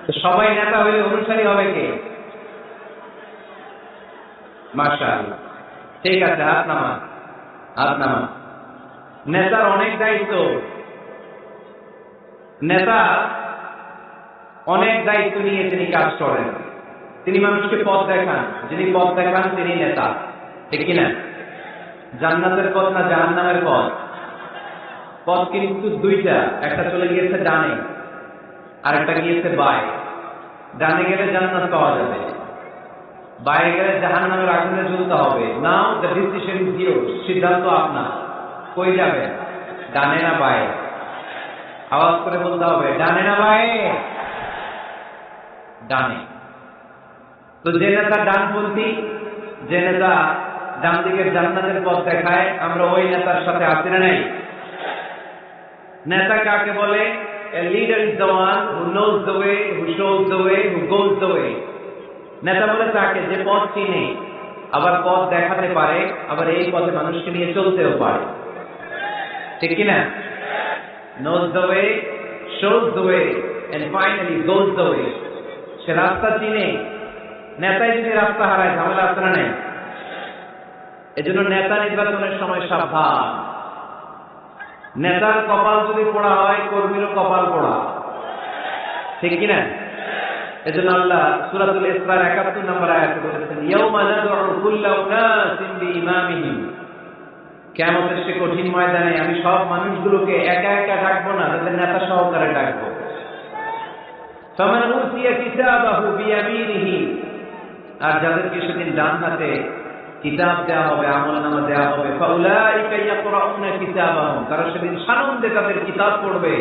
তো সবাই নেতা হইলে অনুসারী হবে কে? মাশাআল্লাহ, ঠিক আছে, হাত নামা, হাত নামা। নেতার অনেক দায়িত্ব, নেতা অনেক দায়িত্ব নিয়ে তিনি কাজ করেন। তিনি মানুষকে পথ দেখান, যিনি পথ দেখান তিনি নেতা, ঠিক কিনা? জান্নাতের পথ না জাহান্নামের পথ? পথ কিন্তু দুইটা, একটা চলে গিয়েছে ডানে, আরেকটা গিয়েছে বায়ে। ডানে গেলে জান্নাত পাওয়া যাবে, বায়ে গেলে জাহান্নামের আগুনে জ্বলতে হবে। নাও দ্য ডিসিশন ইজ ইয়োরস, সিদ্ধান্ত আপনার। কই যাবে, ডানে না বায়ে? আওয়াজ করে বলতে হবে, ডানে না বায়ে? ডানে। তো যে নেতা ডানপন্থী, যে নেতা ডান দিকের জান্নাতের পথ দেখায়, আমরা ওই নেতার সাথে আছি না নাই? নেতা কাকে বলে? A leader is the one who knows the way, who shows the way, who goes the way. নেতা বলে তাকে যে পথ চিনে, আবার পথ দেখাতে পারে, আবার এই পথে মানুষকে নিয়ে চলতেও পারে, ঠিক কিনা? Knows the way, shows the way, and finally goes the way. সে রাস্তা চিনে। নেতাই যদি রাস্তা হারায়, ঝামেলা আছে না নেই? এজন্য নেতা নির্বাচনের সময় সাবধান। নেতার কপাল যদি পোড়া হয়, কর্মীরও কপাল পোড়া, ঠিক কিনা? এজন্য আল্লাহ সূরাতুল ইসরার ৭১ নম্বর আয়াতে বলেছেন, ইয়াউমা নাদউ কুল্লা উনাসিন বিইমামিহিম। কিয়ামতের সে কঠিন ময়দানে আমি সব মানুষগুলোকে একা একা ডাকবো না, তাদের নেতা সহকারে ডাকবো। ফামান উতিয়া কিতাবাহু বিয়ামিনিহি, আর যাদেরকে সেদিন ডান হাতে কিতাব দেওয়া হবে, আমলনামা দেওয়া হবে, ফাউলাইকা ইয়াকরাউনা কিতাবাহুম, তারা সেদিন সানন্দে তাদের কিতাব পড়বে।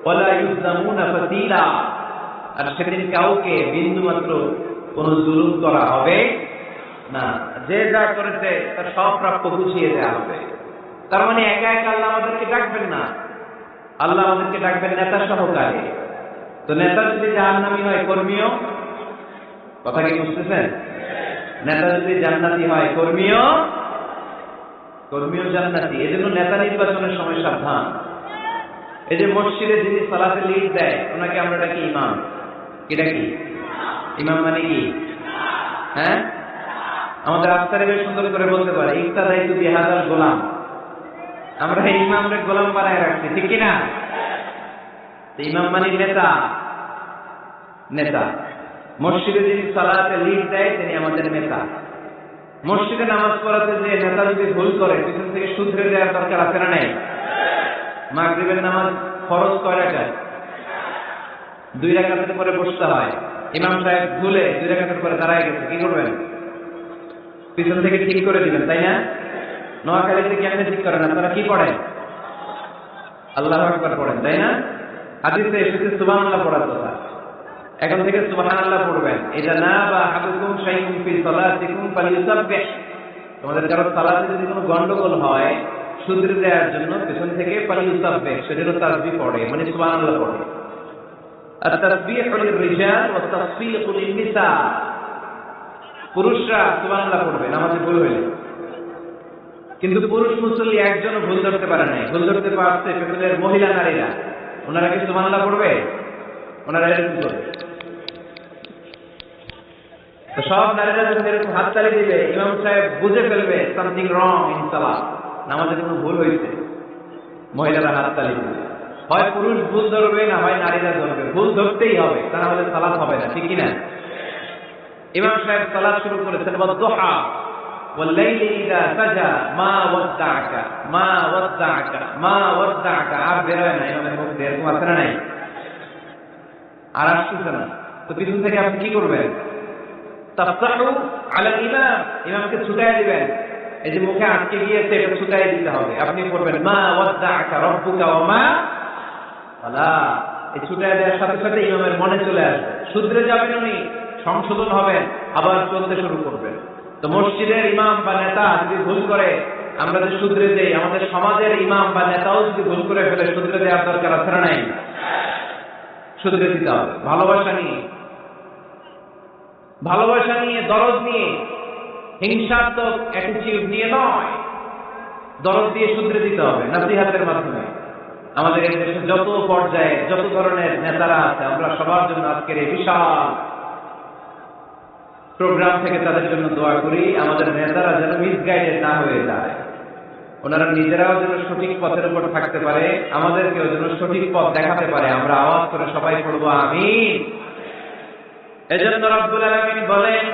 ওয়ালা ইউযলামুনা ফাতিলা, আর সেদিন কাউকে বিন্দুমাত্র কোনো জুলুম করা হবে না। যে যা করেছে তার সব প্রাপ্য বুঝিয়ে দেওয়া হবে। তার মানে একা একা আল্লাহ আমাদেরকে ডাকবেন না, আল্লাহ আমাদেরকে ডাকবেন নেতা সহকারে। তো নেতা যদি জাহান্নামী হয়, কর্মীও, কথা কি বুঝতেছেন? নেতা যদি জান্নাতি হয়, কর্মীও জান্নাতি। এজন্য নেতা নির্বাচনের সময় সাবধান। এই যে মসজিদে যিনি সালাতে লিড দেয়, ওনাকে আমরা ডাকি ইমাম। কি ডাকি? ইমাম মানে কি? হ্যাঁ, আমাদের আফতারে বেশ সুন্দর করে বলতে পারে, ইক্তাদাইতু বিহাদাল গোলাম। আমরা এই ইমামকে গোলাম বানায় রাখছি, ঠিক কিনা? ইমাম মানে নেতা। নেতা মসজিদে যিনি সালাতে লিড দেয় তিনি আমাদের নেতা। মসজিদে নামাজ পড়াতে যে নেতা যদি ভুল করে, পিছন থেকে শুধরে দেওয়ার দরকার আছে না নাই? মাগরিবের নামাজ ফরজ কয় রাকাত? 2 রাকাতের পরে বসতে হয়। ইমাম সাহেব ভুলে 2 রাকাতের পরে দাঁড়ায় গেছে, কি করবেন? পিছন থেকে ঠিক করে দিবেন, তাই না? নোয়াখালীতে কেমনে ঠিক করেন আপনারা? কি পড়েন? আল্লাহু আকবার পড়েন, তাই না? হাদিসে এসেছে সুবহানাল্লাহ পড়ার কথা। এখন থেকে সুবহানাল্লাহ পড়বেন। ইযা নাবা আহাদুকুম শাইউন ফি সালাতিকুম ফালিয়ুসাব্বিহ। তোমাদের কারো সালাতে যদি কোনো গন্ডগোল হয়, শুধরে দেওয়ার জন্য পেছন থেকে ফালিয়ুসাব্বিহ, সেটারও তাসবিহ পড়ে, মানে সুবহানাল্লাহ পড়ে। আর তাসবিহু লির-রিজাল ওয়া তাসফিকু লিন-নিসা। পুরুষরা সুবহানাল্লাহ পড়বে নামাজে ভুল হইলে, কিন্তু পুরুষ মুসল্লি একজনও ভুল ধরতে পারে নাই। ভুল ধরতে পারছে পেছনের মহিলা নারীরা। ওনারা কি সুবহানাল্লাহ পড়বে? ওনারা এরকম করবে। তো সব নারীরা যখন এরকম হাততালি দিবে, ইমাম সাহেব বুঝে ফেলবে সামথিং রং ইন সালাত, নামাজে কোনো ভুল হয়েছে। মহিলারা হাততালি দিবে। হয় পুরুষ ভুল ধরবে, না হয় নারীরা ধরবে। ভুল ধরতেই হবে, তা না হলে সালাত হবে না, ঠিক কিনা? ইমাম সাহেব সালাত শুরু করেছেন, ওয়াদ-দুহা ওয়াল-লাইলি ইযা সাজা মা ওয়াদ্দাআকা মা ওয়াদ্দাআকা মা ওয়াদ্দাআকা। আর বের হয় না ইমামের মুখ দিয়ে, এরকম আছে না নাই? আর আসছে না। তো পিছন থেকে আপনি কি করবেন? তাফতাহু আলাল ইমাম, ইমামকে ছুটায় দিবেন। এই যে মুখে আটকে গিয়েছে, এটা ছুটায় দিতে হবে। আপনি পড়বেন মা ওয়াদ্দাআকা রাব্বুকা ওয়া মা ওয়ালা। এই ছুটায় দেওয়ার সাথে সাথে ইমামের মনে চলে আসবে, শুধরে যাবেন উনি, সংশোধন হবেন, আবার চলতে শুরু করবেন। তো মসজিদের ইমাম বা নেতা যদি ভুল করে, আমরা যে শুধরে দেই, আমাদের সমাজের ইমাম বা নেতাও যদি ভুল করে ফেলে, শুধরে দেওয়ার দরকার আছে না নাই? শুধরে দিতে হবে, ভালোবাসা নিয়ে, ভালোবাসা নিয়ে, দরদ নিয়ে, হিংসাত্মক অ্যাটিটিউড নিয়ে নয়। দরদ দিয়ে শুধরে দিতে হবে, নসিহতের মাধ্যমে। আমাদের এই দেশে যত পর্যায়ে যত ধরনের নেতারা আছে, আমরা সবার জন্য আজকের এই বিশাল প্রোগ্রাম থেকে তাদের জন্য দোয়া করি, আমাদের নেতারা যেন মিসগাইডেড না হয়ে যায়, ওনারা নিজেরাও যেন সঠিক পথের উপর থাকতে পারে, আমাদেরকেও যেন সঠিক পথ দেখাতে পারে। আমরা আওয়াজ করে সবাই পড়বো আমিন। এজন্য রব্বুল আলামিন বলেন,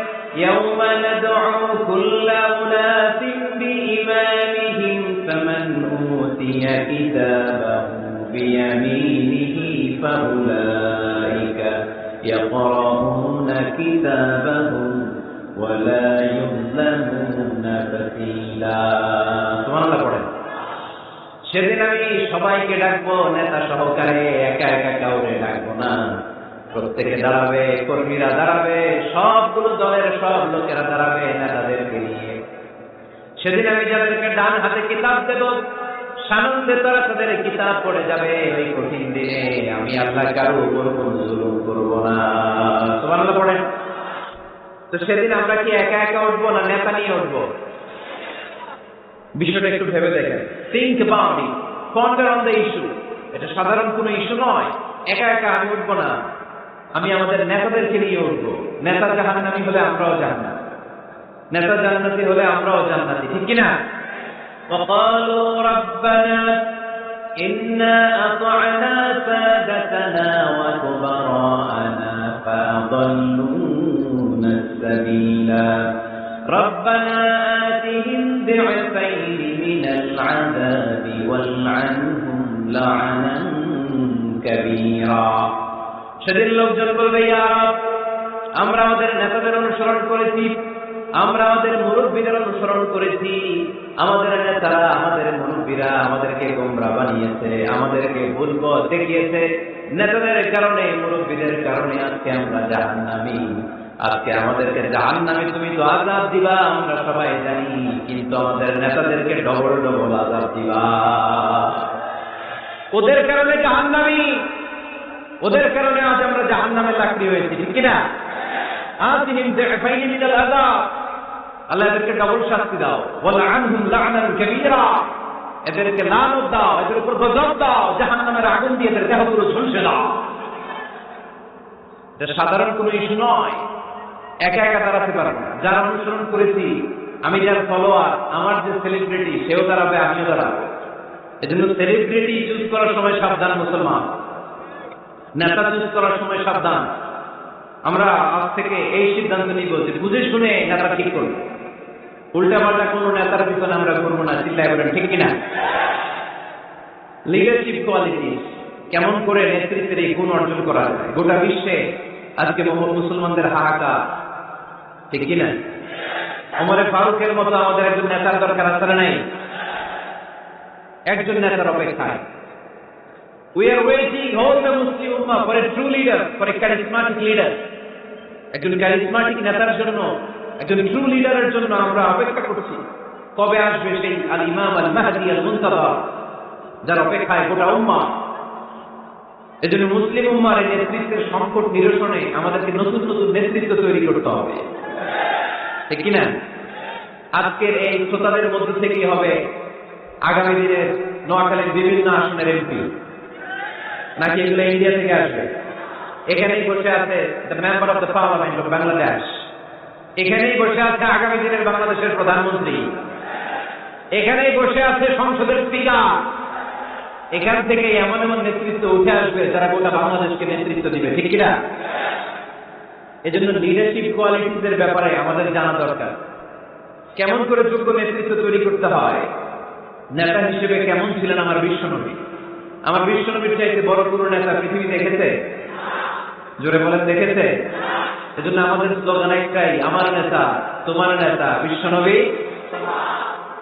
ইয়াউমা নাদউ কুল্লা উনাসিন বিইমামিহিম ফামান উতিয়া কিতাবাহু বিয়ামিনিহি ফাউলাইকা ইয়াকরাউনা কিতাবাহুম ওয়া লা ইউযলামুনা ফাতিলা। সুবহানাল্লাহ পড়েন। সেদিন আমি সবাইকে ডাকবো, নেতা সহকারে একা একা কাউরে ডাকবো না, প্রত্যেকে দাঁড়াবে, কর্মীরা দাঁড়াবে, সবগুলো দলের সব লোকেরা দাঁড়াবে নেতাদেরকে নিয়ে। সেদিন আমি যাদেরকে ডান হাতে কিতাব দেব, সানন্দে তারা তাদের কিতাব পড়ে যাবে। ওই কঠিন দিনে আমি আল্লাহ কারো উপর কোনো জুলুম করবো না। সুবহানাল্লাহ পড়েন। তো সেদিন আমরা কি একা একা উঠবো না নেতা নিয়ে উঠবো? বিষয়টা একটু ভেবে দেখেন, think about it, ponder on the issue. এটা সাধারণ কোনো ইস্যু নয়। একা একা আমি উঠবো না, আমি আমাদের নেতাদেরকে নিয়ে উঠবো। নেতা জাহান্নামী হলে আমরাও জান্নাতি, নেতা জান্নাতি হলে আমরাও জান্নাতি, ঠিক কিনা? وقالوا ربنا إنا أطعنا سادتنا وكبراءنا فأضلونا السبيلا ربنا آتهم ضعفين من العذاب والعنهم لعنا كبيرا। সেদিন লোকজন বলবে, ইয়া রব, আমরা আমাদের নেতাদের অনুসরণ করেছি, আমরা আমাদের মুরব্বীদের অনুসরণ করেছি, আমাদের নেতারা আমাদের মুরব্বীরা আমাদেরকে গোমরা বানিয়েছে, আমাদেরকে ভুল পথ দেখিয়েছে। নেতাদের কারণে মুরব্বীদের কারণে আজকে আমরা জাহান্নামী। আজকে আমাদেরকে জাহান্নামে তুমি তো আযাব দিবা, আমরা সবাই জানি, কিন্তু আমাদের নেতাদেরকে ডবল ডবল আযাব দিবা। ওদের কারণে জাহান্নামী, ওদের কারণে আজ আমরা জাহান্নামে চাকরি হয়েছি, ঠিক কিনা? আতিহিম যিফাইনি মিনাল আযাব, আল্লাহ এদেরকে ডবল শাস্তি দাও। ওয়ালা আনহুম লা'নান কাবীরা, এদেরকে লানত দাও, এদের উপর গজব দাও, জাহান্নামের আগুন দিয়ে এদের দেহগুলো ঝলসে দাও। এটা সাধারণ কোনো ইস্যু নয়। একা একা দাঁড়াতে পারবো না। যারা অনুসরণ করেছি, আমি যার ফলোয়ার, আমার যে সেলিব্রিটি, সেও দাঁড়াবে, আমিও দাঁড়াবো। এজন্য সেলিব্রিটি চুজ করার সময় সাবধান মুসলমান, নেতা চুজ করার সময় সাবধান। আমরা আজ থেকে এই সিদ্ধান্ত নিব যে বুঝে শুনে নেতা ঠিক করবো, উল্টা পাল্টা কোন নেতার পিছনে আমরা করবো না। চিন্তা করেন, ঠিক কিনা? লিডারশিপ কোয়ালিটি, কেমন করে নেতৃত্বের এই গুণ অর্জন করা যায়। গোটা বিশ্বে আজকে মুসলমানদের হাহাকার, ঠিক কিনা? ওমরে ফারুকের মতো আমাদের একজন নেতার দরকার আছে না নাই? একজন নেতার অপেক্ষায়। We are waiting all the Muslim Ummah for a true leader, for a charismatic leader. একজন charismatic নেতার জন্য, একজন ট্রু লিডারের জন্য আমরা অপেক্ষা করছি। কবে আসবে সেই আল ইমাম আল মাহদি আল মুনতাযা, যার অপেক্ষায় গোটা উম্মাহ। এজন্য মুসলিম উম্মার এই নেতৃত্বের সংকট নিরসনে আমাদেরকে নতুন নতুন নেতৃত্ব তৈরি করতে হবে, ঠিক কিনা? আজকের এই শ্রোতাদের মধ্যে থেকে হবে আগামী দিনের নোয়াখালীর বিভিন্ন আসনের এমপি, নাকি এগুলো ইন্ডিয়া থেকে আসবে? এখানেই বসে আছে the member of the parliament of Bangladesh, এখানেই বসে আছে আগামী দিনের বাংলাদেশের প্রধানমন্ত্রী, এখানেই বসে আছে সংসদের স্পিকার। এখান থেকে এমন এমন নেতৃত্ব উঠে আসবে যারা গোটা বাংলাদেশকে নেতৃত্ব দিবে, ঠিক কিনা? এজন্য লিডারশিপ কোয়ালিটিদের ব্যাপারে আমাদের জানা দরকার। কেমন করে যোগ্য নেতৃত্ব তৈরি করতে হয়। নেতা হিসেবে কেমন ছিলেন আমার বিশ্বনবী? আমার বিশ্বনবীর চাইতে বড় কোনো নেতা পৃথিবী দেখেছে? জোরে বলেন, দেখেছে? এজন্য আমাদের স্লোগান একটাই, আমার নেতা তোমার নেতা বিশ্বনবী,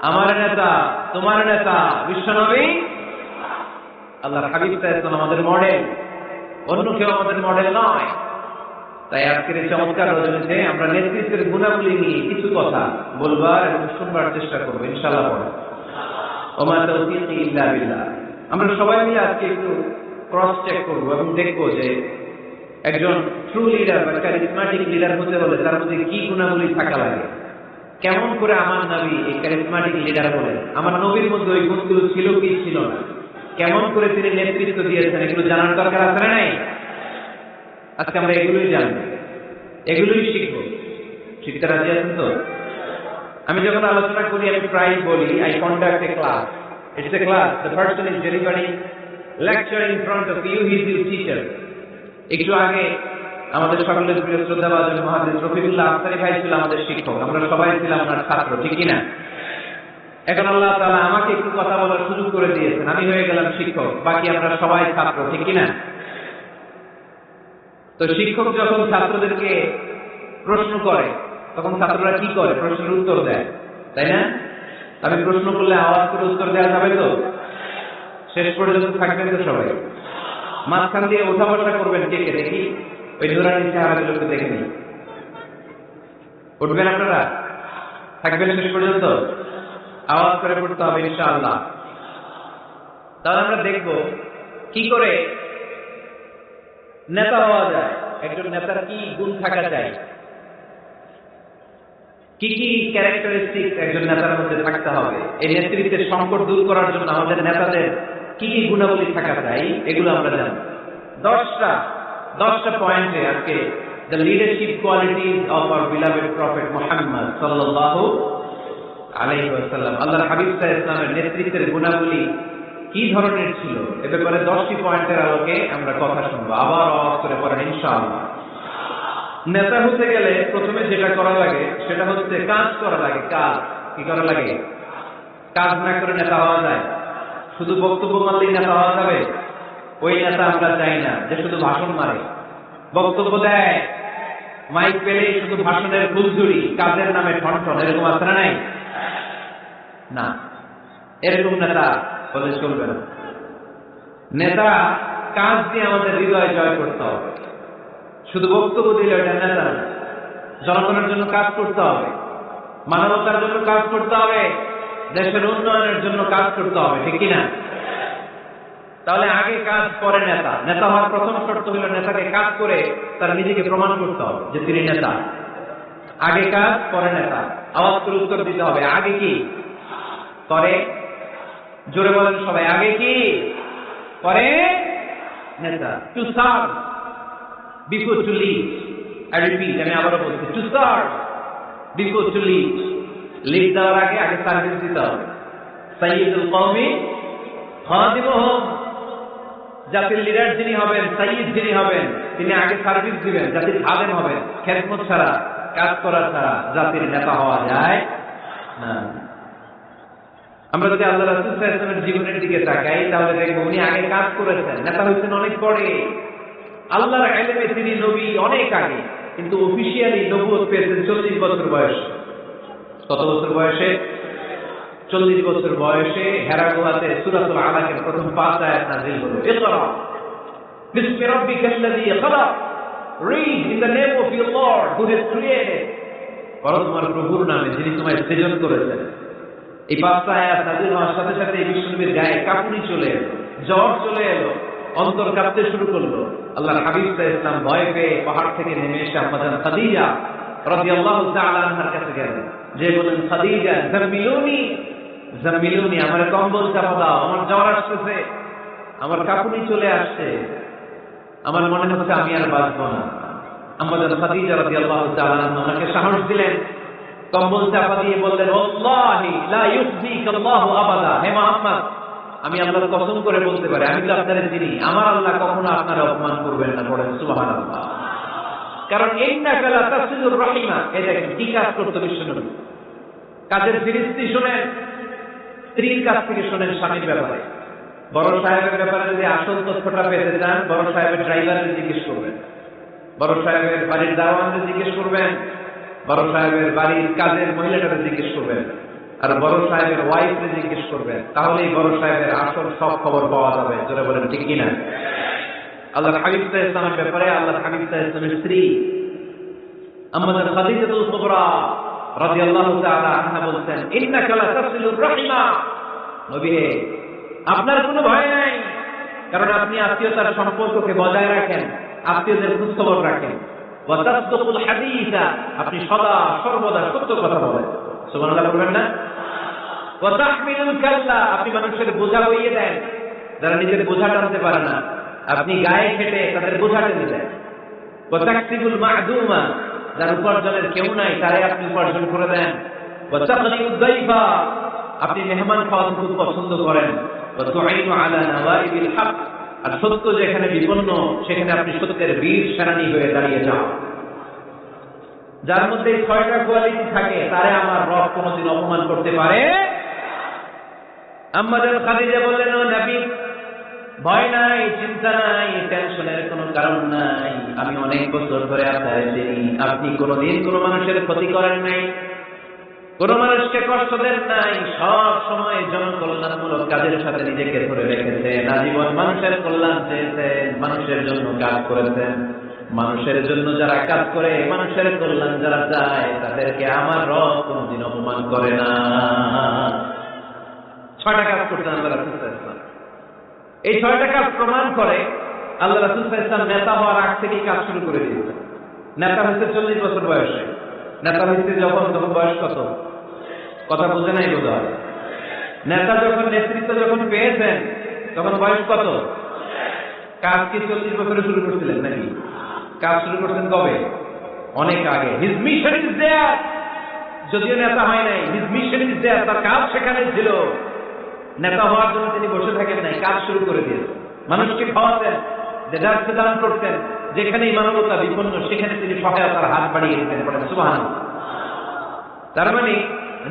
আমার নেতা তোমার নেতা বিশ্বনবী। আল্লাহর হাবিব সাল্লাল্লাহু আমাদের মডেল, অন্য কেউ আমাদের মডেল নয়। তাই আজকের এই চমৎকার রজনীতে আমরা নেতৃত্বের গুণাবলী নিয়ে কিছু কথা বলবার এবং শুনবার চেষ্টা করবো, ইনশাআল্লাহ। ওমা তাওফীকি ইল্লা বিল্লাহ। আমরা সবাই মিলে আজকে একটু ক্রস চেক করবো এবং দেখবো যে একজন ট্রু লিডার বা ক্যারিজমাটিক লিডার হতে হলে তার মধ্যে কি গুণাবলী থাকা লাগে। কেমন করে আমার নবী এই ক্যারিজমাটিক লিডার বলেন, আমার নবীর মধ্যে ওই গুণগুলো ছিল কি ছিল না। কেমন করে তিনি নেতৃত্ব দিয়েছেন এগুলো জানার দরকার আছে না নাই? আজকে আমরা এগুলোই জানব, এগুলোই শিখব। শিখতে রাজি আছেন তো? আমি যখন আলোচনা করি আমি প্রায় বলি, I conduct a class. It's a class, the person is delivering lecture in front of you, he is your teacher. একটু আগে আমাদের সকলের প্রিয় শ্রদ্ধাভাজন মহাদেশ রফিকুল্লাহ আফসারী ভাই ছিল আমাদের শিক্ষক, আমরা সবাই ছিলাম ওনার ছাত্র, ঠিক কিনা? এখন আল্লাহ তাআলা আমাকে একটু কথা বলার সুযোগ করে দিয়েছেন, আমি হয়ে গেলাম শিক্ষক, বাকি আমরা সবাই ছাত্র, ঠিক কিনা? তো শিক্ষক যখন ছাত্রদেরকে প্রশ্ন করে তখন ছাত্ররা কি করে? প্রশ্নের উত্তর দেয়, তাই না? আমি প্রশ্ন করলে আওয়াজ করে উত্তর দেওয়া যাবে তো? শেষ পর্যন্ত থাকবেন তো সবাই? মাঝখান দিয়ে ওঠা বসা করবেন কে কে দেখি, ওই নুরানি চেহারাগুলোকে দেখে নিই। উঠবেন আপনারা? থাকবেন শেষ পর্যন্ত? আওয়াজ করে পড়তে হবে ইনশাআল্লাহ। তাহলে আমরা দেখব কি করে নেতা হওয়া যায়, একজন নেতার কি গুণ থাকা চাই, কি কি ক্যারেক্টারিস্টিক একজন নেতার মধ্যে থাকতে হবে, এই নেতৃত্বের সংকট দূর করার জন্য আমাদের নেতাদের কি কি গুণাবলী থাকা চাই, এগুলো আমরা জানব। 10টা পয়েন্টে আজকে the leadership qualities of our beloved prophet Muhammad সাল্লাল্লাহু আলাইহি ওয়াসাল্লাম, আল্লাহর হাবিব সাল্লাল্লাহু আলাইহি ওয়াসাল্লামের নেতৃত্বের গুণাবলী কি ধরনের ছিল, এ ব্যাপারে 10টি পয়েন্টের আলোকে আমরা কথা শুনবো। আবার আওয়াজ করে পড়েন ইনশাআল্লাহ। নেতা হতে গেলে প্রথমে যেটা করা লাগে সেটা হচ্ছে কাজ করা লাগে। কাজ কি করা লাগে? কাজ না করে নেতা হওয়া যায়? শুধু বক্তব্য মারলেই নেতা হওয়া যাবে? ওই নেতা আমরা চাই না যে শুধু ভাষণ মারে, বক্তব্য দেয়, মাইক পেলেই শুধু ভাষণের ফুলঝুরি, কাজের নামে ঠনঠন, এরকম আছে না নাই? না, এরকম নেতা বলে চলবে না। নেতা কাজ দিয়ে আমাদের হৃদয় জয় করতে হবে। শুধু বক্তব্য দিলে ওটা নেতা না। জনগণের জন্য কাজ করতে হবে, মানবতার জন্য কাজ করতে হবে, দেশের উন্নয়নের জন্য কাজ করতে হবে, ঠিক কিনা? তাহলে আগে কাজ পরে নেতা। নেতা হওয়ার প্রথম শর্ত হলো নেতাকে কাজ করে তার নিজেকে প্রমাণ করতে হবে যে তিনি নেতা। আগে কাজ পরে নেতা। আওয়াজ করে উত্তর দিতে হবে, আগে কি পরে? জোরে বলেন সবাই, আগে কি পরে নেতা। To serve before to lead. I repeat, আমি আবারও বলছি, to serve before to lead. Lead দেওয়ার আগে সার্ভিস দিতে হবে। সাইয়্যিদুল কওমি খাদিমুহুম, জাতির লিডার যিনি হবেন, সাইয়্যিদ যিনি হবেন, তিনি আগে সার্ভিস দিবেন, জাতির খাদেম হবেন। খেদমত ছাড়া, কাজ করা ছাড়া জাতির নেতা হওয়া যায় না। আমরা যদি আল্লাহ রাসূল সাল্লাল্লাহু আলাইহি ওয়াসাল্লামের জীবনের দিকে তাকাই তাহলে দেখব উনি আগে কাজ করেছেন, নেতা হয়েছেন অনেক পরে। আল্লাহর ইলমে তিনি নবী অনেক আগে, কিন্তু অফিশিয়ালি নবুয়ত পেয়েছেন 40 বছর বয়সে। কত বছর বয়সে? 40 বছর বয়সে হেরা গুহাতে সূরাতুল আলাকের প্রথম 5 আয়াত নাযিল হলো। ইকরা বিসমি রাব্বিকাল্লাযী খালাক, read in the name of your lord who has created. পড়ো তোমার প্রভুর নামে যিনি তোমায় সৃজন করেছেন। এই 5 আয়াত নাযিল হওয়ার সাথে সাথে বিশ্বনবীর গায়ে কাঁপুনি চলে এলো, জ্বর চলে এলো, অন্তর কাঁপতে শুরু করলো। আল্লাহর হাবিব সাল্লাল্লাহু আলাইহি ওয়াসাল্লাম ভয় পেয়ে পাহাড় থেকে নেমে এসে আম্মাজান খাদিজা রাদিয়াল্লাহু তাআলা আনহার কাছে গেলেন, যে বলেন, খাদিজা জাম্মিলুনি জাম্মিলুনি, আমার কম্বল চাপা দাও, আমার জ্বর আসছে, আমার কাঁপুনি চলে আসছে, আমার মনে হচ্ছে আমি আর বাঁচবো না। আম্মাজান খাদিজা রাদিয়াল্লাহু তাআলা আনহা ওনাকে সাহস দিলেন, কম্বল চাপা দিয়ে বললেন, ওয়াল্লাহি লা ইউখজিকাল্লাহু আবাদা, হে মুহাম্মদ, আমি আল্লাহর কসম করে বলতে পারি, আমি তো আপনার চিনি, আমার আল্লাহ কখনো আপনার অপমান করবেন না। পড়েন সুবহানাল্লাহ। কারণ ইন্নাকা লা তাসিলুর রাহিমা, এই দেখেন কি কাজ করতে বিশ্বনবী। কাজের ফিরিস্তি শুনেন, স্ত্রীর কাছ থেকে শুনেন স্বামীর ব্যাপারে। বড় সাহেবের ব্যাপারে যদি আসল তথ্যটা পেতে চান, বড় সাহেবের ড্রাইভারকে জিজ্ঞেস করবেন, বড় সাহেবের বাড়ির দারোয়ানকে জিজ্ঞেস করবেন, বড় সাহেবের বাড়ির কাজের মহিলাটাকে জিজ্ঞেস করবেন, আর বড় সাহেবের ওয়াইফকে জিজ্ঞেস করবেন। তাহলেই বড় সাহেবের আসল সব খবর পাওয়া যাবে। জোরে বলেন ঠিক কিনা? আল্লাহর হাবিব সাল্লাল্লাহু আলাইহি ওয়াসাল্লামের ব্যাপারে আল্লাহর হাবিব সাল্লাল্লাহু আলাইহি ওয়াসাল্লামের স্ত্রী আম্মাজান খাদিজাতুল কুবরা রাদিয়াল্লাহু তাআলা আনহা বলতেন, ইন্নাকা লা তাসিলুর রাহিমা, নবী হে, আপনার কোনো ভয় নাই, কারণ আপনি আত্মীয়তার সম্পর্ককে বজায় রাখেন, আত্মীয়দের খোঁজ খবর রাখেন। ওয়া তাসদুকুল হাদিসা, আপনি সদা সর্বদা সত্য কথা বলেন। সুবহানাল্লাহ বলবেন না? ওয়া তাহমিলুল কাল্লা, আপনি মানুষের বোঝা বইয়ে দেন। যারা নিজের বোঝা টানতে পারে না, আপনি গায়ে খেটে তাদের বোঝা টেনে দেন। ওয়া তাকসিবুল মা'দুমা, যার উপার্জনের কেউ নাই তারে আপনি উপার্জন করে দেন। ওয়া তাকরিউদ দাইফা, আপনি মেহমান খাওয়াতে খুব পছন্দ করেন। ওয়া তুঈনু আলা নাওয়াইবিল হক, আর সত্য যেখানে বিপন্ন সেখানে আপনি সত্যের বীর সেনানী হয়ে দাঁড়িয়ে যান। যার মধ্যে 6টা কোয়ালিটি থাকে তারে আমার রব কোনোদিন অপমান করতে পারে। আম্মা জান খাদিজা বললেন, ও নবী, ভয় নাই, চিন্তা নাই, টেনশনের কোনো কারণ নাই। আমি অনেক বছর ধরে আপনার চিনি, আপনি কোনোদিন কোনো মানুষের ক্ষতি করেন নাই, কোন মানুষকে কষ্ট দেন নাই, সব সময় জনকল্যাণমূলক কাজের সাথে নিজেকে ধরে রেখেছেন, আজীবন মানুষের কল্যাণ চেয়েছেন, মানুষের জন্য কাজ করেছেন। মানুষের জন্য যারা কাজ করে, মানুষের কল্যাণ যারা চায়, তাদেরকে আমার রব কোনদিন অপমান করে না। 6টা কাজ করতেন আল্লাহ রাসূল সাল্লাল্লাহু আলাইহি ওয়াসাল্লাম। এই 6টা কাজ প্রমাণ করে আল্লাহ রাসূল সাল্লাল্লাহু আলাইহি ওয়াসাল্লাম নেতা হওয়ার আগ থেকেই কাজ শুরু করে দিয়েছেন। নেতা হয়েছে 40 বছর বয়সে। নেতা হয়েছে তখন বয়স কত? কথা বুঝে নাই বোধ হয়। নেতা যখন নেতৃত্ব যখন পেয়েছেন তখন বয়স কত? কাজ কি 40 বছরে শুরু করছিলেন নাকি? কাজ শুরু করছেন কবে? অনেক আগে। হিজ মিশন ইজ দেয়ার, যদিও নেতা হয় নাই, হিজ মিশন ইজ দেয়ার, তার কাজ সেখানে ছিল। নেতা হওয়ার জন্য তিনি বসে থাকেন নাই, কাজ শুরু করে দিয়েছেন। মানুষকে খাওয়াতেন, দেদারকে দান করতেন, যেখানেই মানবতা বিপন্ন সেখানে তিনি সহায়তার হাত বাড়িয়ে দিতেন। বলেন সুবহানাল্লাহ। তার মানে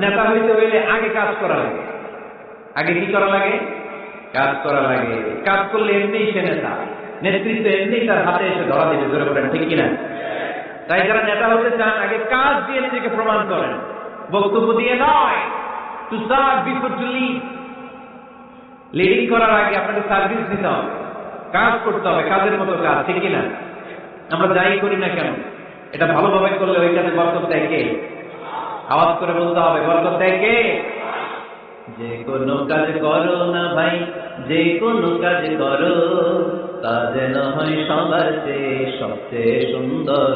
নেতা হইতে হইলে আগে কাজ করা লাগে। আগে কি করা লাগে? কাজ করা লাগে। কাজ করলে এমনি সে নেতা, নেতৃত্ব এমনি তার হাতে এসে ধরা দিবে। জোরে বলেন ঠিক কিনা? তাই যারা নেতা হতে চান আগে কাজ দিয়ে নিজেকে প্রমাণ করেন, বক্তব্য দিয়ে নয়। To serve before to lead. Leading করার আগে আপনাকে সার্ভিস দিতে হবে, কাজ করতে হবে, কাজের মতো কাজ, ঠিক কিনা? আমরা যাই করি না কেন এটা ভালোভাবে করলে ওই কাজে বরকত দেয় কে? আওয়াজ করে বলতে হবে, বরকত দেয় কে? যে কোনো কাজ করো না ভাই, যে কোনো কাজ করো, তা যেন হয় সবার চেয়ে সবচেয়ে সুন্দর।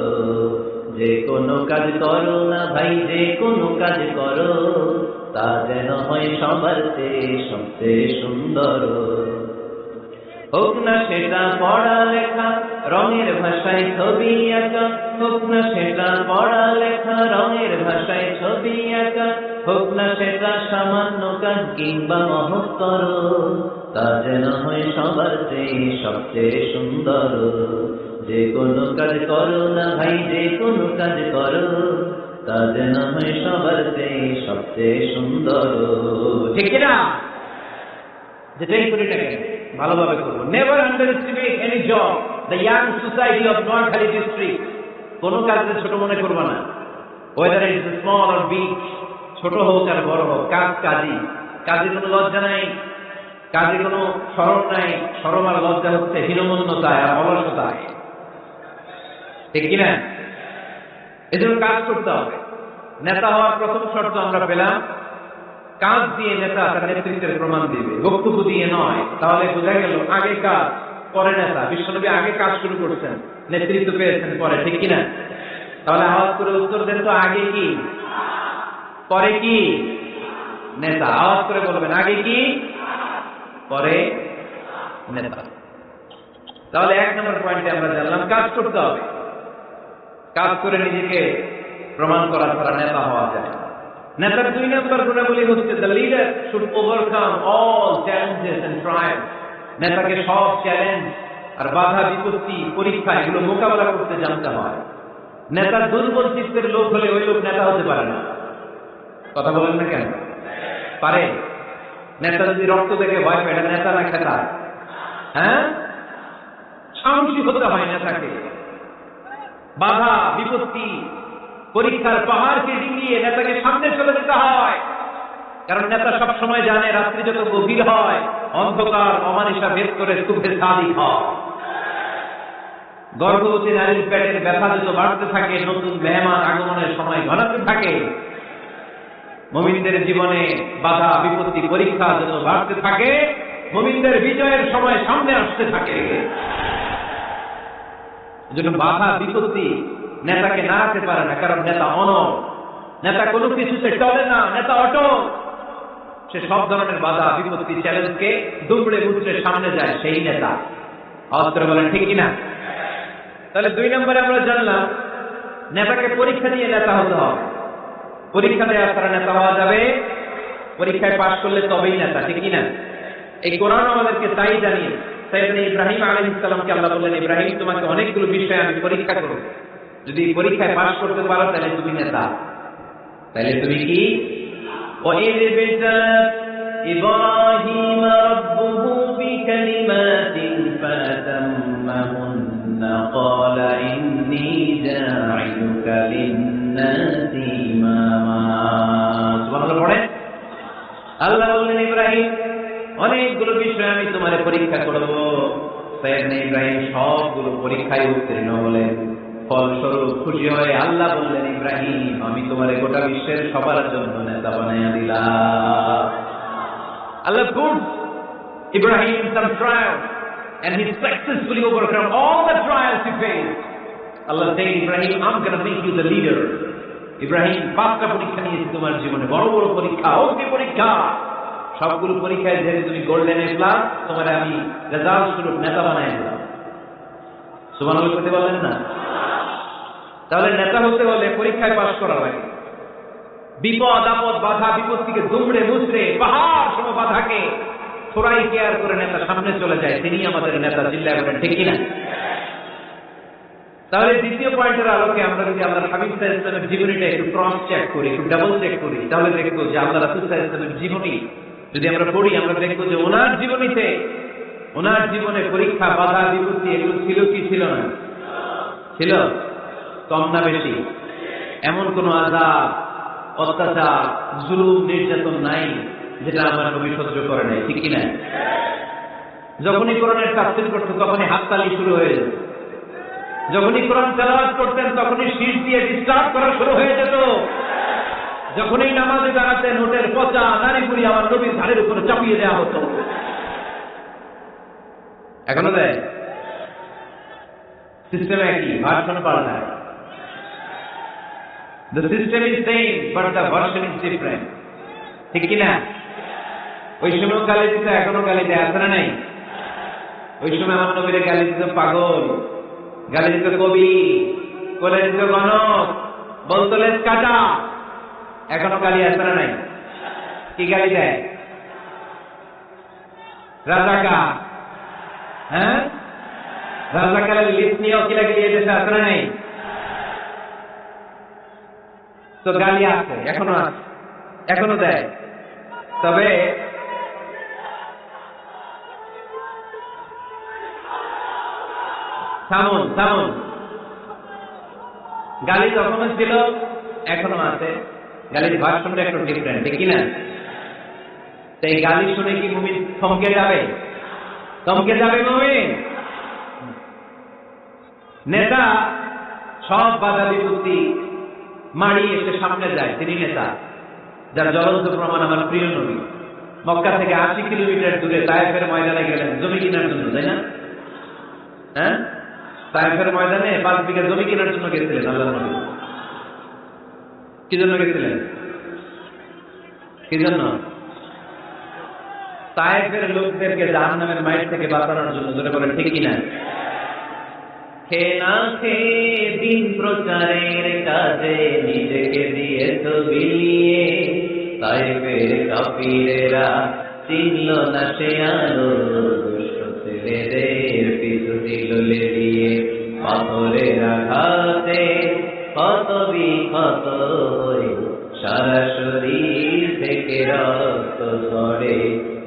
যে কোনো কাজ করো না ভাই, যে কোনো কাজ করো, তা যেন হয় সবার চেয়ে সবচেয়ে সুন্দর। হোক না সেটা পড়ালেখা, রঙের ভাষায় ছবি আঁকা, হোক না সেটা পড়ালেখা, রঙের ভাষায় ছবি আঁকা, হোক না সেটা সামান্য কাজ কিংবা মহত্তর, তা যেন হয় সবার চেয়ে সবচেয়ে সুন্দর। যে কোনো কাজ করো না ভাই, যে কোনো কাজ করো, তা যেন হয় সবার চেয়ে সবচেয়ে সুন্দর। ঠিক না? যেটাই করি না কেন ভালোভাবে করবো। Never underestimate any job. The young society of Noakhali district, কোন কাজে ছোট মনে করবা না। Weather it is small or big, ছোট হোক আর বড় হোক, কাজ কাজই। কাজে কোনো লজ্জা নাই, কাজে কোনো শরম নাই। শরম আর লজ্জা হচ্ছে হীনমন্যতায় আর অলসতায়, ঠিক কিনা? এজন্য কাজ করতে হবে। নেতা হওয়ার প্রথম শর্ত আমরা পেলাম, কাজ দিয়ে নেতা তার নেতৃত্বের প্রমাণ দিবে, বক্তব্য দিয়ে নয়। তাহলে বোঝা গেল আগে কাজ পরে নেতা। বিশ্বনবী আগে কাজ শুরু করছেন, নেতৃত্ব পেয়েছেন পরে, ঠিক কিনা? তাহলে আওয়াজ করে উত্তর দেন তো, আগে কি পরে কি? নেতা। আওয়াজ করে বলবেন, আগে কি পরে নেতা। তাহলে 1 নম্বর পয়েন্টে আমরা জানলাম কাজ করতে হবে। কাজ করে নিজেকে প্রমাণ করা ছাড়া নেতা হওয়া যায় না। নেতার 2 নম্বর গুণাবলী হচ্ছে the leader should overcome all challenges and trials. নেতাকে সব চ্যালেঞ্জ আর বাধা বিপত্তি পরীক্ষা এগুলো মোকাবেলা করতে জানতে হয়। নেতার দুর্বল চিত্তের লোক হলে ওই লোক নেতা হতে পারে না। কথা বলেন না কেন? পারে? নেতা যদি রক্ত দেখে ভয় পায়, এটা নেতা না খেতা? হ্যাঁ, সাহসী হতে হয় নেতাকে। বাধা বিপত্তি পরীক্ষার পাহাড়কে ডিঙিয়ে নেতাকে সামনে চলে যেতে হয়। কারণ নেতা সব সময় জানে রাত্রি যত গভীর হয়, অন্ধকার অমানিসা ভেদ করে সুখে সাদিক হয়। গর্ভবতী নারীর পেটের ব্যথা যত বাড়তে থাকে, নতুন মেহমান আগমনের সময় ঘনাতে থাকে। মুমিনদের জীবনে বাধা বিপত্তি পরীক্ষা যত বাড়তে থাকে, মুমিনদের বিজয়ের সময় সামনে আসতে থাকে। এজন্য বাধা বিপত্তি নেতাকে নাড়াতে পারে না, কারণ নেতা অনড়। নেতা কোনো কিছুতে চলে না, নেতা অটল। সে সব ধরনের বাধা বিপত্তি চ্যালেঞ্জকে দুমড়ে মুচড়ে সামনে যায়, সেই নেতা। অস্ত্র বলেন ঠিক কিনা? তাহলে 2 নম্বরে আমরা জানলাম নেতাকে পরীক্ষা দিয়ে নেতা হতে হবে। পরীক্ষা দেওয়া ছাড়া নেতা হওয়া যাবে, পরীক্ষায় পাশ করলে তবেই নেতা, ঠিক কিনা? এই কোরআন আমাদেরকে তাই জানিয়ে। সাইয়েদনা ইব্রাহিম আলাইহিস সালামকে আল্লাহ বললেন, ইব্রাহিম তোমাকে অনেকগুলো বিষয়ে আমি পরীক্ষা করব, যদি পরীক্ষায় পাশ করতে পারো তাহলে তুমি নেতা। তাহলে তুমি কি? وَإِذِ ابْتَلَى إِبْرَاهِيمَ رَبُّهُ بِكَلِمَاتٍ فَأَتَمَّهُنَّ قَالَ إِنِّي جَاعِلُكَ لِلنَّاسِ إِمَامًا। সুবহানাল্লাহ পড়েন। আল্লাহ বললেন, ইব্রাহিম অনেকগুলো বিষয়ে আমি তোমার পরীক্ষা করব। সাইয়েদনা ইব্রাহিম সবগুলো পরীক্ষায় উত্তীর্ণ হলেন। ফলস্বরূপ খুশি হয়ে আল্লাহ বললেন, ইব্রাহিম আমি তোমার গোটা বিশ্বের সবার জন্য নেতা বানাইয়া দিলাম। আল্লাহ puts Ibrahim some trials and he successfully overcome all the trials he faced. Allah said, Ibrahim, I'm going to make you the leader. Ibrahim 5টা পরীক্ষা নিয়েছি তোমার জীবনে, বড় বড় পরীক্ষা, অগ্নি পরীক্ষা। সবগুলো পরীক্ষায় যেহেতু তুমি গোল্ডেন এ প্লাস, তোমার আমি রেজাল্ট স্বরূপ নেতা বানাই দিলাম। সুবহানাল্লাহ বলতে বলেন না? তাহলে নেতা হতে হলে পরীক্ষায় পাশ করা লাগে। বিপদ আপদ বাধা বিপত্তিকে দুমড়ে মুচড়ে পাহাড় সম বাধাকে থোড়াই কেয়ার করে নেতা সামনে চলে যায়, তিনি আমাদের নেতা। জিল্লায় বলেন ঠিক কিনা? তাহলে দ্বিতীয় পয়েন্টের আলোকে আমরা যদি আল্লাহর হাবিব সাল্লাল্লাহু আলাইহি ওয়াসাল্লামের জীবনীটা একটু ক্রস চেক করি, একটু ডাবল চেক করি, তাহলে দেখবো যে আল্লাহ রাসূল সাল্লাল্লাহু আলাইহি ওয়াসাল্লামের জীবনী যদি আমরা পড়ি, আমরা দেখবো যে ওনার জীবনীতে, ওনার জীবনে পরীক্ষা বাধা বিপত্তি এগুলো ছিল কি ছিল না? ছিল। কম না বেশি? এমন কোন আযাব অত্যাচার জুলুম নির্যাতন নাই যেটা আমার নবী সহ্য করে নাই, ঠিক কিনা? যখনই কোরআনের তাফসীর করতেন তখনই হাততালি শুরু হয়ে যেত, যখনই কোরআন তেলাওয়াত করতেন তখনই শীষ দিয়ে ডিস্টার্ব করা শুরু হয়ে যেত, যখনই নামাজে দাঁড়াতেন নোটের পচা নারী বুড়ি আমার নবীর ঘাড়ের উপরে চাপিয়ে দেওয়া হতো। এখনো দেয়? সিস্টেম একই, ভার্সন পাল্টায়। The system is same, but the version is different. ঠিক কিনা? ওই সময় গালি দিত, এখনো গালি দেয়, আছে না নাই? ওই সময় আমার নবীরে গালি দিত পাগল, গালি দিত কবি, বলে দিত গণক, বলতো লেজ কাটা। এখনো গালি আছে না নাই? কি গালি দেয়? রাজাকা, হ্যাঁ, রাজাকারের লিস্ট নিয়েও কি লাগিয়ে দেশে আছে না নাই? তো গালি আছে, এখনো আছে, এখনো দেয়। তবে থামুন থামুন, গালি তখনও ছিল, এখনো আছে। গালির ভার্সনটা একটু ডিফারেন্ট, ঠিক কিনা? তাই গালি শুনে কি মুমিন থমকে যাবে? থমকে যাবে মুমিন? নেতা সব বাধা বিপত্তি মারিয়ে এসে সামনে যায়, তিনি নেতা। যার জ্বলন্ত প্রমাণ আমার প্রিয় নবী মক্কা থেকে 80 কিলোমিটার দূরে তায়েফের ময়দানে গেলেন জমি কেনার জন্য, তাই না? হ্যাঁ, তায়েফের ময়দানে 5 বিঘা জমি কেনার জন্য গেছিলেন আল্লাহর নবী। কি জন্য গেছিলেন? কি জন্য? তায়েফের লোকদেরকে জাহান্নামের মাইর থেকে বাঁচানোর জন্য। যেটা বলেন ঠিক কিনা? খেয়ে না খেয়ে দিন প্রচারের কাজে নিজেকে দিয়ে তো বিলিয়ে তায়েফের কাফিরেরা চিনল না সে আলো, দুষ্ট ছেলেদের পিছু দিল লেলিয়ে, পাথরের আঘাতে ক্ষত বিক্ষত হয়ে সারা শরীর থেকে রক্ত ঝরে।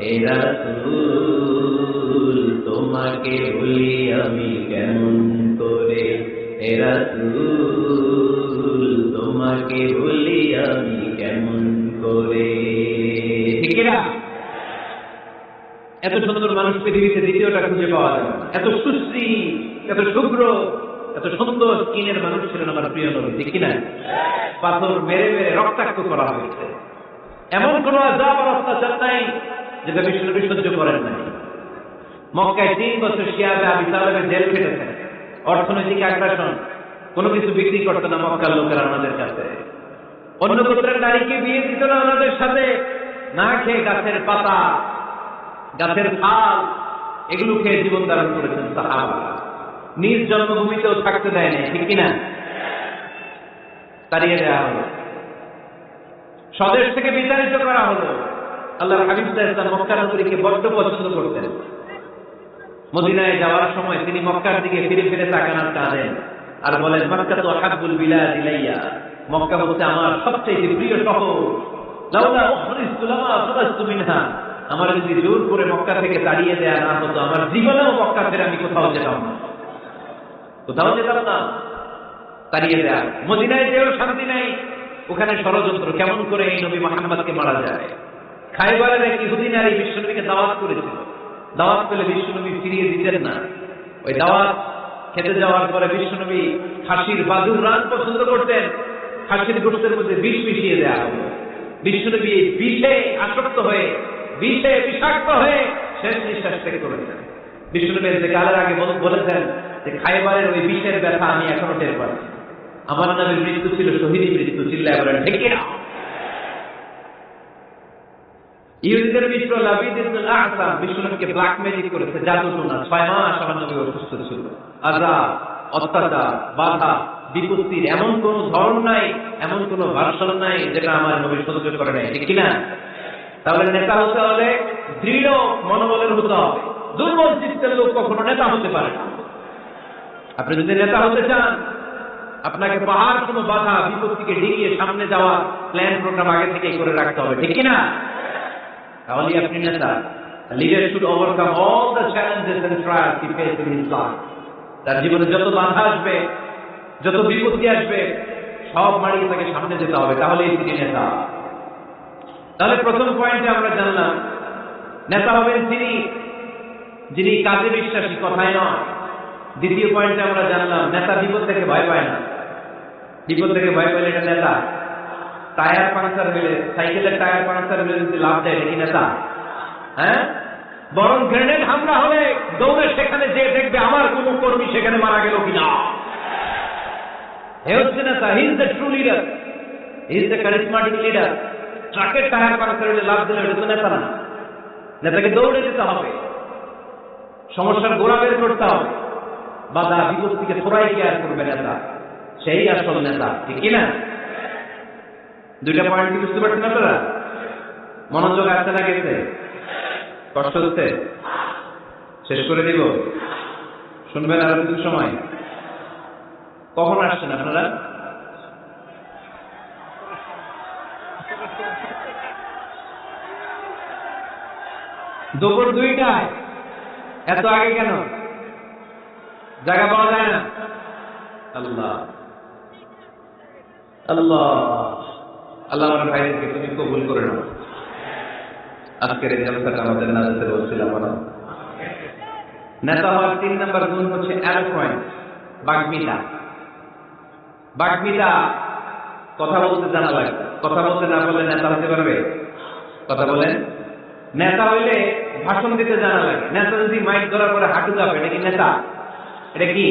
হে রাসূল তোমাকে ভুলি আমি কেমন করে, হে রাসূল তোমাকে ভুলি আমি কেমন করে। ঠিক না? এত সুন্দর মানুষ পৃথিবীতে দ্বিতীয়টা খুঁজে পাওয়া যায়। এত সুশ্রী, এত শুভ্র, এত সুন্দর স্কিনের মানুষ ছিলেন আমার প্রিয় নবী, ঠিক কিনা? পাথর মেরে মেরে রক্তাক্ত করা হয়েছে, এমন কোন আযাব আর অত্যাচার নাই যেটা বিশ্বনবী সহ্য করেন নাই। মক্কায় 3 বছর শিয়াবে আবি তালেবের জেল খেটেছেন, অর্থনৈতিক আগ্রাসন, কোনো কিছু বিক্রি করতো না মক্কার লোকেরা ওনাদের কাছে। অন্য গোত্রের নারীকে বিয়ে দিত না ওনাদের সাথে, না খেয়ে গাছের পাতা, গাছের ফল, এগুলো খেয়ে জীবন ধারণ করেছেন সাহাবারা। নিজ জন্মভূমিতেও থাকতে দেয় না, ঠিক কিনা? তাড়িয়ে দেওয়া হলো, স্বদেশ থেকে বিতাড়িত করা হলো। আল্লাহর হাবিব সাল্লাল্লাহু আলাইহি ওয়াসাল্লাম মক্কা নগরীকে বড্ড পছন্দ করতেন। মদিনায় যাওয়ার সময় তিনি মক্কার দিকে ফিরে ফিরে তাকান আর কাঁদেন আর বলেন, মক্কা তো আহাব্বুল বিলাদ ইলাইয়া, মক্কা হচ্ছে আমার সবচেয়ে প্রিয় শহর। লাউলা উখরিজতু লামা খারাজতু মিনহা, আমার যদি জোর করে মক্কা থেকে তাড়িয়ে দেয়া না হতো, আমার জীবনেও মক্কা ছেড়ে আমি কোথাও যেতাম না, কোথাও যেতাম না। তাড়িয়ে দেয়া, মদিনায় যেও শান্তি নাই, ওখানে ষড়যন্ত্র কেমন করে এই নবী মুহাম্মদকে মারা যায়। খায়বারের এক ইহুদি নারী বিশ্বনবীকে দাওয়াত করেছিল, দাওয়াত পেলে বিশ্বনবী ফিরিয়ে দিতেন না। ওই দাওয়াত খেতে যাওয়ার পরে বিশ্বনবী খাসির বাদুর রান পছন্দ করতেন, খাসির গোশতের মধ্যে বিষ মিশিয়ে দেওয়া হলো। বিশ্বনবী বিষে আসক্ত হয়ে, বিষে বিষাক্ত হয়ে শেষ নিঃশ্বাস ত্যাগ করেছেন। বিশ্বনবী ইন্তেকালের আগে বলেছেন যে খায়বারের ওই বিষের ব্যথা আমি এখনো টের পাচ্ছি। আমার নবীর মৃত্যু ছিল শহীদ মৃত্যু, চিল্লায় বলেন ঠিক কিনা? ইহুদিদের মিত্র লাবিদ ইবনে আল-আহসাম বিশ্বনবীকে ব্ল্যাক ম্যাজিক করেছে, জাদু টোনা। 6 মাস আমার নবী অসুস্থ ছিল। আযাব, অত্যাচার, বাধা, বিপত্তির এমন কোন ধরন নাই, এমন কোন ভার্সন নাই যেটা আমার নবী সহ্য করে নাই, ঠিক কিনা? তাহলে নেতা হতে হলে দৃঢ় মনোবলের হতে হবে। দুর্বল চিত্তের লোক কখনো নেতা হতে পারে না। আপনি যদি নেতা হতে চান, আপনাকে পাহাড় কোনো বাধা বিপত্তিকে ডিঙিয়ে সামনে যাওয়া প্ল্যান প্রোগ্রাম আগে থেকেই করে রাখতে হবে, ঠিক কিনা? তাহলে আপনি নেতা। Leader should overcome all the challenges and trials he faced in his life. তার জীবনে যত বাধা আসবে, যত বিপত্তি আসবে, সব মারিয়ে তাকে সামনে যেতে হবে, তাহলেই তিনি নেতা। তাহলে প্রথম পয়েন্টে আমরা জানলাম নেতা হবেন তিনি যিনি কাজে বিশ্বাসী, কথায় নয়। দ্বিতীয় পয়েন্টে আমরা জানলাম নেতা বিপদ থেকে ভয় পায় না। বিপদ থেকে ভয় পেলে এটা নেতা। টায়ার পাংচার হলে, সাইকেলের টায়ার পাংচার হলে যদি লাভ দেয়, এটা কি নেতা? হ্যাঁ, বরং গ্রেনেড হামলা হলে দৌড়ে সেখানে যে দেখবে আমার কোন কর্মী সেখানে মারা গেল কিনা। হে হচ্ছে নেতা, he is the true leader, he is the charismatic leader. ট্রাকের টায়ার পাংচার হলে লাভ দিলে এটা তো নেতা না। নেতাকে দৌড়ে যেতে হবে, সমস্যার গোড়া বের করতে হবে, বাধা বিপত্তিকে থোড়াই কেয়ার করবে নেতা, সেই আসল নেতা, ঠিক কিনা? দুইটা পয়েন্ট কি বুঝতে পারছেন আপনারা? মনোযোগ আসতে না গেছে? কষ্ট হচ্ছে? শেষ করে দিব? শুনবেন আরো কিছু সময়? কখন আসছেন আপনারা? দুপুর 2টায়। এত আগে কেন? জায়গা পাওয়া যায় না? আল্লাহ আল্লাহ আল্লাহ আমার ভাইদেরকে তুমি কবুল করে নাও। আজকের এই জলসাটা আমাদের নাজাতের ওসিলা বানাও। নেতা হওয়ার 3 নম্বর গুণ হচ্ছে এলোকোয়েন্স, বাগ্মিতা। বাগ্মিতা, কথা বলতে জানা লাগে। কথা বলতে না পারলে নেতা হতে পারবে? কথা বলেন। নেতা হইলে ভাষণ দিতে জানা লাগে। নেতা যদি মাইক ধরার পরে হাঁটু কাঁপে, এটা কি নেতা? এটা কি?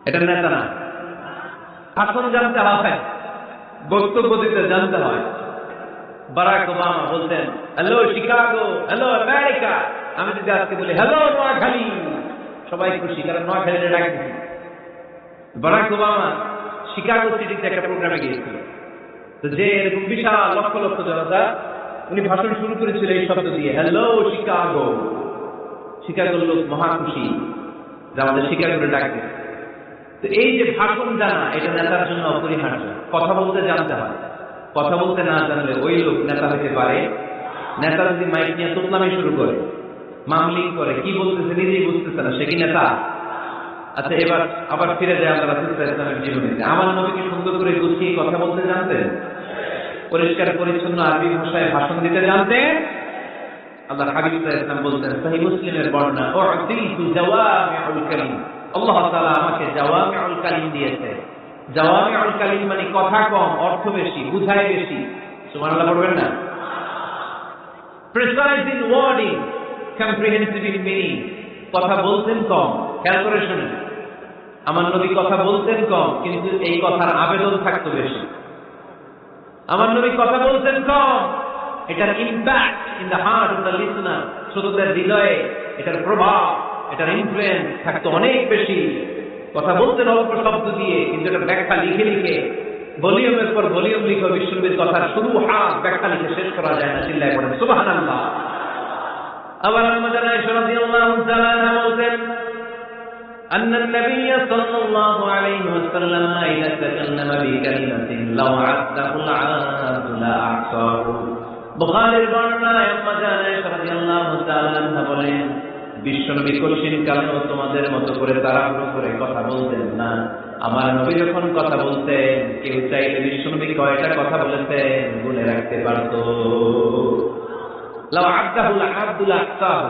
এটা নেতা না। ভাষণ জানতে হয়, বক্তব্য দিতে জানতে হয়। বারাক ওবামা বলতেন, হ্যালো শিকাগো, হ্যালো আমেরিকা। আমি যদি আজকে বলি হ্যালো নোয়াখালী, সবাই খুশি, কারণ নোয়াখালীতে ডাক দিচ্ছি। বারাক ওবামা শিকাগো সিটিতে একটা প্রোগ্রামে গিয়েছিল। তো যে এরকম বিশাল লক্ষ লক্ষ জনতা, উনি ভাষণ শুরু করেছিল এই শব্দ দিয়ে, হ্যালো শিকাগো। শিকাগোর লোক মহা খুশি যে আমাদের শিকাগোরে ডাক দিচ্ছে। তো এই যে ভাষণ জানা, এটা নেতার জন্য অপরিহার্য। কথা বলতে জানতে হয়। কথা বলতে না জানলে ওই লোক নেতা হতে পারে। নেতা যদি মাইক নিয়ে তোতলামি শুরু করে, মামলিং করে, কি বলতেছে নিজেই বুঝতেছে না, সে কি নেতা? আচ্ছা, এবার আবার ফিরে যায় আমরা রাসূল সাল্লাল্লাহু আলাইহি ওয়াসাল্লামের জীবনে। আমার নবীকে সুন্দর করে গুছিয়ে কথা বলতে জানতেন, পরিষ্কার পরিচ্ছন্ন আরবি ভাষায় ভাষণ দিতে জানতেন। আল্লাহর হাবিব সাল্লাল্লাহু আলাইহি ওয়াসাল্লাম বলতেন, সহিহ মুসলিমের বর্ণনা, উতিতু জাওয়ামিউল কালিম, আল্লাহ তাআলা আমাকে জাওয়ামিউল কালিম দিয়েছে। জাওয়ামিউল কালিম মানে কথা কম, অর্থ বেশি, বুঝায় বেশি। সুবহানাল্লাহ পড়বেন না? Precise in wording, comprehensive in meaning. কথা বলতেন কম, খেয়াল করে শুনেন। আমার নবী কথা বলতেন কম, কিন্তু এই কথার আবেদন থাকতো বেশি। আমার নবী কথা বলছেন কম, এটার impact in the heart of the listener, শ্রোতাদের হৃদয়ে এটার প্রভাব, এটার ইনফ্লুয়েন্স থাকতো অনেক বেশি। কথা বলতেন অল্প শব্দ দিয়ে, কিন্তু এটা ব্যাখ্যা লিখে লিখে ভলিউমের পর ভলিউম লিখে বিশ্বনবীর কথার শুরু হাত ব্যাখ্যা লিখে শেষ করা যায় না। চিল্লায় পড়েন সুবহানাল্লাহ। আবার আম্মা জানা আয়েশা রাদিয়াল্লাহু তাআলা আনহা বলতেন أن النبي صلى الله عليه وسلم إذا تكلم بكلمة لو عده العبد لأحصاه। বুখারীর বর্ণনায় আম্মা জানা আয়েশা রাদিয়াল্লাহু তাআলা আনহা বলেন, বিশ্বনবী কঠিন কালেও তোমাদের মতো করে তাড়াহুড়ো করে কথা বলতেন না। আমার নবী যখন কথা বলতেন, কেউ চাইলে বিশ্বনবী কয়টা কথা বলেছেন গুনে রাখতে পারত। লাউ আদাহুল আব্দুল আহসাহু,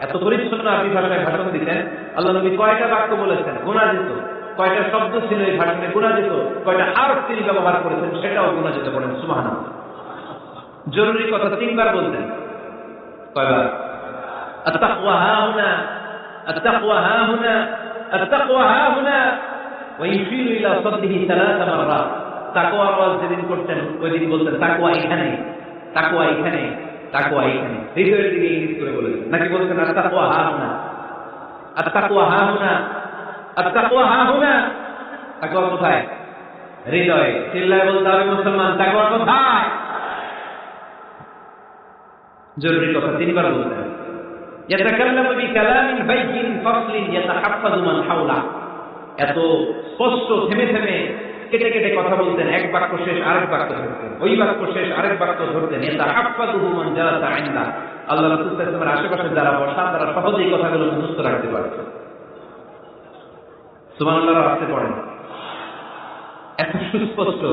এত পরিচ্ছন্ন আরবি ভাষায় ভাষণ দিতেন। আল্লাহ নবী কয়টা বাক্য বলেছেন গোনা যেত, কয়টা শব্দ ছিল এই ভাষণে গোনা যেত, কয়টা হারফ তিনি ব্যবহার করেছেন সেটাও গোনা যেত। বলেন সুবহানাল্লাহ। জরুরি কথা 3 বার বলতেন। কয়বার? التقوى ها هنا، التقوى ها هنا، التقوى ها هنا، ويشير الى صدره 3 مرات। তাকওয়া আওয়াজ যেদিন করতেন ওই দিন বলতেন তাকওয়া এখানে, তাকওয়া এখানে, তাকওয়া এখানে, হৃদয়ের দিকে ইঙ্গিত করে বলেছেন। নাকি বলতেন আত-তাকওয়া হা হুনা, আত-তাকওয়া হা হুনা, আত-তাকওয়া হা হুনা। তাকওয়া কোথায়? হৃদয়ে। চিল্লায় বলতে হবে মুসলমান, তাকওয়া কোথায়? জরুরি কথা 3 বার বলতেন। ইয়াতাকাল্লামু বিকালামিন বাইয়িন ফাসলিন ইয়াতাহাফফাযু মান হাওলা। এত স্পষ্ট থেমে থেমে কেটে কেটে কথা বলতেন, এক বাক্য শেষ আরেক বাক্য ধরতেন, ওই বাক্য শেষ আরেক বাক্য ধরতেন। ইয়াতাহাফফাযু মান জালাসা ইনদা। আল্লাহ রাসূল সাল্লাল্লাহু আলাইহি ওয়াসাল্লামের আশেপাশে যারা বসা তারা সহজেই কথাগুলো মুখস্থ রাখতে পারত। সুবহানাল্লাহ রাখতে পারেন। এত সুস্পষ্ট,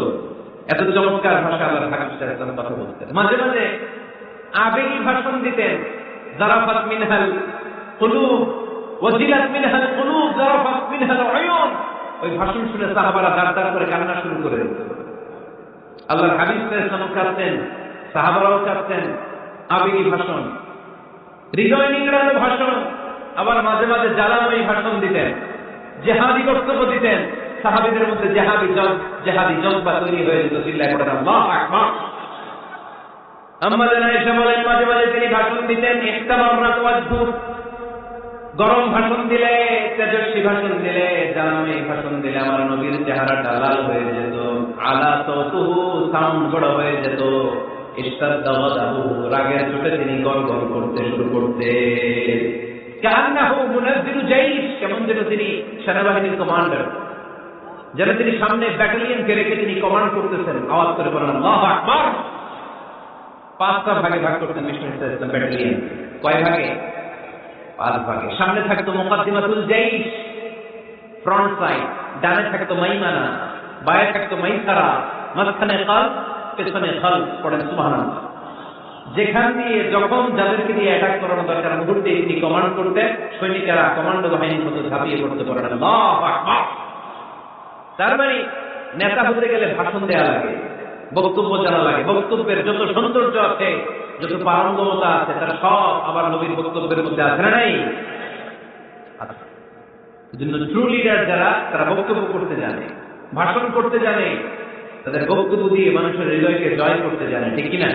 এত চমৎকার ভাষা আল্লাহর হাবিব সাল্লাল্লাহু আলাইহি ওয়াসাল্লাম কথা বলতেন। মাঝে মাঝে আবেগী ভাষণ দিতেন। জারাফাত মিনহাল কুলুব ওয়াজিলাত মিনহাল কুলুব জারাফাত মিনহাল উয়ুন। ওই ভাষণ শুনে সাহাবারা দাঁড় করে কান্না শুরু করে দিত। আল্লাহর হাবিব সাল্লাল্লাহু আলাইহি ওয়াসাল্লাম কাঁদতেন, সাহাবারাও কাঁদতেন। আবেগী ভাষণ, হৃদয় নিংড়ানো ভাষণ। আবার মাঝে মাঝে জ্বালাময়ী ভাষণ দিতেন, জিহাদি বক্তব্য দিতেন। সাহাবীদের মধ্যে জিহাদি জজবা তৈরি হয়ে যেত। চিল্লায় পড়েন আল্লাহু আকবার। আম্মা জানা আয়েশা বলেন, মাঝে মাঝে তিনি ভাষণ দিতেন ইহতামারাত ওয়াজহু, গরম ভাষণ দিলে, তেজস্বী ভাষণ দিলে, জানাময়ী ভাষণ দিলে আমার নবীর চেহারাটা লাল হয়ে যেত। আলা সাউতুহু, সাউন্ড বড় হয়ে যেত। ইশতাদ্দা গাদাবু, রাগের চোটে তিনি গড়গড় করতে শুরু করতেন। কান্নাহু মুনাজ্জিলু জাইশ, কেমন যেন তিনি সেনাবাহিনীর কমান্ডার, যেন তিনি সামনে ব্যাটালিয়নকে রেখে তিনি কমান্ড করতেছেন। আওয়াজ করে বলেন আল্লাহু আকবার। 5টা ভাগে ভাগ করতেন মিশনারি ব্যাটালিয়ন। কয় ভাগে? 5 ভাগে। সামনে থাকতো মুকাদ্দিমাতুল জাইশ, ফ্রন্ট সাইড। ডানে থাকতো মাইমানা, বায়ে থাকতো মাইসারা, মাঝখানে খালফ, পেছনে খালফ। পড়েন সুবহানাল্লাহ। যেখান দিয়ে যখন যাদেরকে দিয়ে অ্যাটাক করানো দরকার মুহূর্তে তিনি কমান্ড করতেন, সৈনিকেরা কমান্ডো বাহিনীর মতো ঝাঁপিয়ে পড়তে পারেন। আল্লাহু আকবার। তার মানে নেতা হতে গেলে ভাষণ দেওয়া লাগে, বক্তব্য জানা লাগে। বক্তব্যের যত সৌন্দর্য আছে, যত পারঙ্গমতা আছে, তার সব আবার নবীর বক্তব্যের মধ্যে আছে না নাই? এজন্য ট্রু লিডার যারা, তারা বক্তব্য করতে জানে, ভাষণ করতে জানে, তাদের বক্তব্য দিয়ে মানুষের হৃদয়কে জয় করতে জানে। ঠিক কিনা?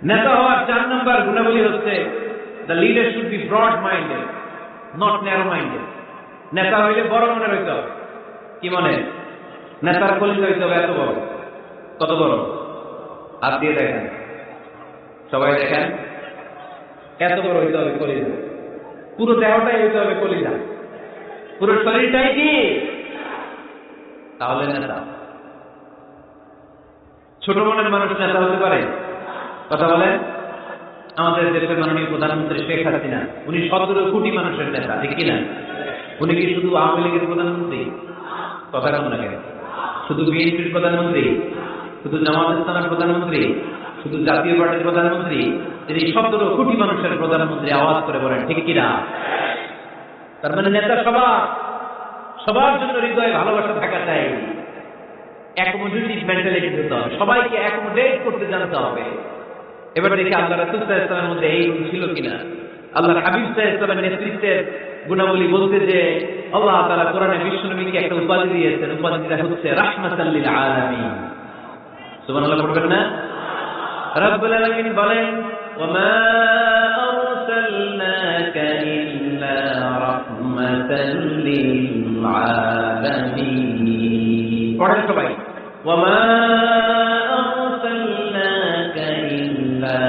নেতা হওয়ার 4 নম্বর গুণাবলী হচ্ছে the leader should be broad minded, not narrow minded. নেতা হইলে বড় মনে হইতে হবে। কি মনে? নেতার কলিজা হইতে হবে এত বড়। কত বড়? হাত দিয়ে দেখেন, সবাই দেখেন, এত বড় হইতে হবে কলিজা। পুরো দেহটাই হইতে হবে কলিজা, পুরো শরীরটাই কি? তাহলে নেতা। ছোট মনের মানুষ নেতা হতে পারে? কথা বলেন। আমাদের দেশের মাননীয় প্রধানমন্ত্রী শেখ হাসিনা, উনি 17 কোটি মানুষের নেতা। ঠিক কিনা? উনি কি শুধু আওয়ামী লীগের প্রধানমন্ত্রী? কথা কেমন না কেন? শুধু বিএনপির প্রধানমন্ত্রী? শুধু জামাত ইসলামের প্রধানমন্ত্রী? শুধু জাতীয় পার্টির প্রধানমন্ত্রী? তিনি 17 কোটি মানুষের প্রধানমন্ত্রী। আওয়াজ করে বলেন ঠিক কিনা? তার মানে নেতা সবার জন্য হৃদয়ে ভালোবাসা থাকা চাই। অ্যাকোমোডেটিভ মেন্টালিটি হতে হবে, সবাইকে অ্যাকোমোডেট করতে জানতে হবে। এবার দেখি আল্লাহ রাসূল সাল্লাল্লাহু আলাইহি ওয়াসাল্লামের মধ্যে এই গুণ ছিল কিনা। আল্লাহর হাবিব সাল্লাল্লাহু আলাইহি ওয়াসাল্লামের নেতৃত্বের গুণাবলী বলতে যে আল্লাহ তাআলা কোরআনে বিশ্বনবীকে একটা উপাধি দিয়েছেন। উপাধিটা হচ্ছে রাহমাতাল লিল আলামিন। সুবহানাল্লাহ পড়বেন না? রব্বুল আলামিন বলেন ওয়ামা আরসালনাকা ইল্লা রাহমাতাল লিল আলামিন। পড়েন সবাই, ওয়ামা আরসালনাকা ইল্লা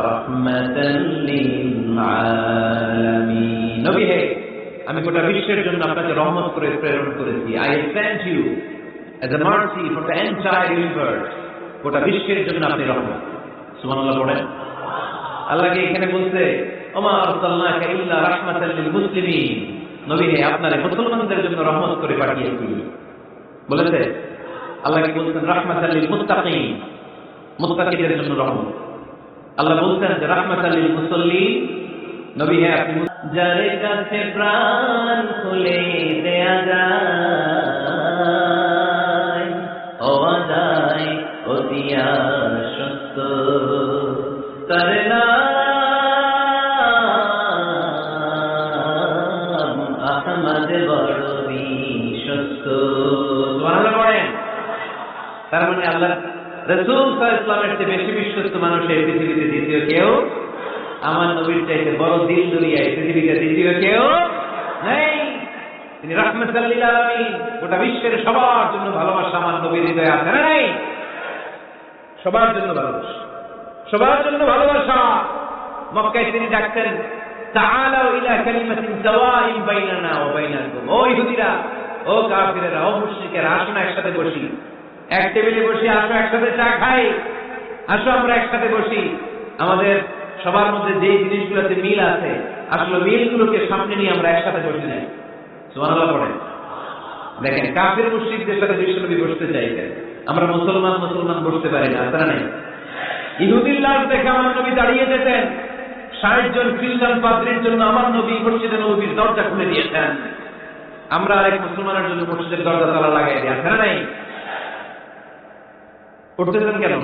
রাহমাতাল লিল আলামিন। নবী হে, আমি গোটা বিশ্বের জন্য আপনাকে রহমত করে প্রেরণ করেছি। I have sent you as a mercy for the entire universe. গোটা বিশ্বের জন্য আপনি রহমত। সুবহানাল্লাহ পড়েন। আল্লাহকে এখানে বলছে ওমা আরসালনাকা ইল্লা রাহমাতাল লিল মুসলিমিন। নবী হে, আপনারে মুসলমানদের জন্য রহমত করে পাঠিয়েছি বলেছে। আল্লাহকে বলছেন রাহমাতাল লিল মুত্তাকিন, মুত্তাকিদের জন্য রহমত। আল্লাহ বলছেন যে রাহমাতাল লিল মুসাল্লিন। নবী হে, আপনি যারে কাছে প্রাণ খুলে দেয়া যায় অবাদায় অতিয়া সত্য তার নাম আহমদ বড় বিশ্বস্ত। সুবহানাল্লাহ পড়েন। তার মানে আল্লাহ রাসূল সাল্লাল্লাহু আলাইহি ওয়াসাল্লামের চেয়ে বেশি বিশ্বস্ত মানুষ এই পৃথিবীতে দ্বিতীয় কেউ, আমার নবীর চাইতে বড় দিল দুনিয়ায় পৃথিবীতে দ্বিতীয় কেউ নেই। তিনি রাহমাতাল লিল আলামিন। গোটা বিশ্বের সবার জন্য ভালোবাসা আমার নবীর হৃদয়ে আছে না নাই? সবার জন্য ভালোবাসা, সবার জন্য ভালোবাসা। মক্কায় তিনি ডাকতেন তাআলাউ ইলা কালিমাতিন সাওয়াইন বাইনানা ওয়া বাইনাকুম। ও ইহুদিরা, ও কাফিরেরা, ও মুশরিকেরা, আসুন একসাথে বসি, এক টেবিলে বসি, আসো একসাথে চা খাই, আসো আমরা একসাথে বসি। আমাদের সবার মধ্যে যে জিনিসগুলোতে মিল আছে, আসলে মিলগুলোকে সামনে নিয়ে আমরা একসাথে বসে যাই। সুবহানাল্লাহ পড়েন। দেখেন, কাফির মুশরিকদের সাথে বিশ্বনবী বসতে চাইতেন, আমরা মুসলমান বসতে পারি না, তারা নেই। ইহুদির লাশ দেখে আমার নবী দাঁড়িয়ে যেতেন। ৬০ জন খ্রিস্টান পাদ্রীর জন্য আমার নবী মসজিদে নববীর দরজা খুলে দিয়েছেন। আমরা আরেক মুসলমানের জন্য মসজিদের দরজা তালা লাগাই দিই, আছে না নাই? উঠতেছেন কেন?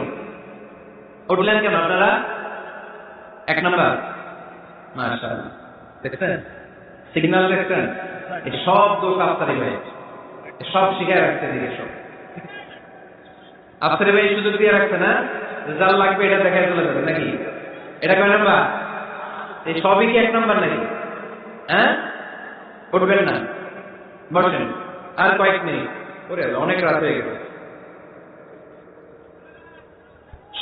উঠলেন কেন আপনারা? এক নাম্বার, মাশাআল্লাহ, দেখছেন সিগন্যাল, দেখছেন? এই সব দোষ আফসারি ভাই, সব শিখায় রাখতে দিকে সব আফসারি ভাই সুযোগ দিয়ে রাখছে না, রেজাল্ট লাগবে এটা দেখায় চলে যাবে নাকি? এটা কয় নাম্বার? এই সবই কি এক নাম্বার নাকি? হ্যাঁ, উঠবেন না, বসেন আর কয়েক মিনিট। ওরে অনেক রাত হয়ে গেছে,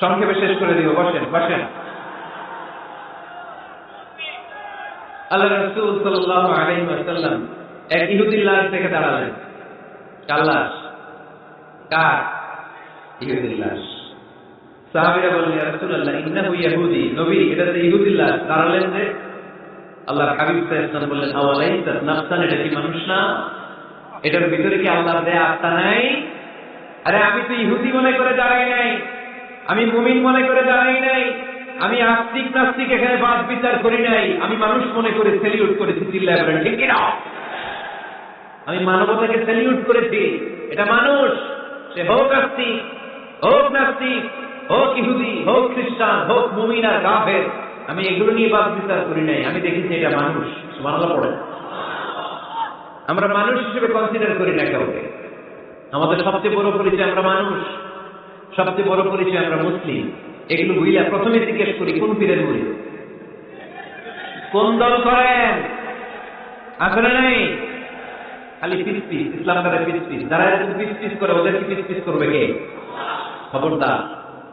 সংক্ষেপে শেষ করে দিব। বসেন বসেন। আল্লাহ রাসূল সাল্লাল্লাহু আলাইহি ওয়াসাল্লাম এক ইহুদির লাশ দেখে দাঁড়ালেন। কার লাশ? কার? ইহুদির লাশ। সাহাবীরা বললেন, ইয়া রাসূলুল্লাহ ইন্নাহু ইয়াহুদি। নবী, এটা তো ইহুদির লাশ। দাঁড়ালেন যে আল্লাহর হাবিব সাল্লাল্লাহু আলাইহি ওয়াসাল্লাম বললেন, আওয়ালাইসা নাফসান, এটা কি মানুষ না? এটার ভিতরে কি আল্লাহর দেয়া আত্মা নাই? আরে আমি তো ইহুদি মনে করে দাঁড়াই নাই, আমি মুমিন মনে করে দাঁড়াই নাই, আমি আস্তিক নাস্তিক এখানে বাদ বিচার করি নাই, আমি মানুষ মনে করে সেলিউট করেছি। চিল্লায় বলেন ঠিক কিনা? আমি মানবতাকে সেলিউট করেছি। এটা মানুষ, সে হোক আস্তিক, হোক নাস্তিক, হোক ইহুদি, হোক খ্রিস্টান, হোক মুমিন আর কাফের, আমি এগুলো নিয়ে বাদ বিচার করি নাই। আমি দেখেছি এটা মানুষ। সুবহানাল্লাহ পড়েন। আমরা মানুষ হিসেবে কনসিডার করি না কাউকে। আমাদের সবচেয়ে বড় পরিচয় আমরা মানুষ, সবচেয়ে বড় পরিচয় আমরা মুসলিম। এগুলো বুঝলে প্রথমে জিজ্ঞেস করি কোন পীরের মুরিদ, কোন দল করেন, আসলে নাই খালি পিস পিস। ইসলাম তাদের পিস পিস, যারা এরকম পিস পিস করে ওদেরকে পিস পিস করবে কে? খবরদার।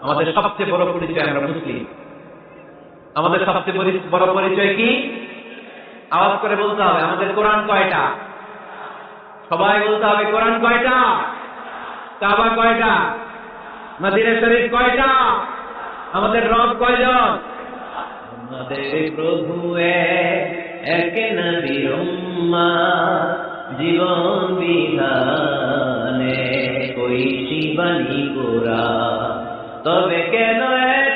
আমাদের সবচেয়ে বড় পরিচয় আমরা মুসলিম। আমাদের সবচেয়ে বড় পরিচয় কি? আওয়াজ করে বলতে হবে, আমাদের কোরআন কয়টা? সবাই বলতে হবে কোরআন কয়টা, কাবা কয়টা, মদিনা শরীফ কয়টা, আমাদের রব কয়জন? আমাদের প্রভু এক নবীর উম্মত, জীবন বিধানে কইছি বাণী গোরা, তবে কেন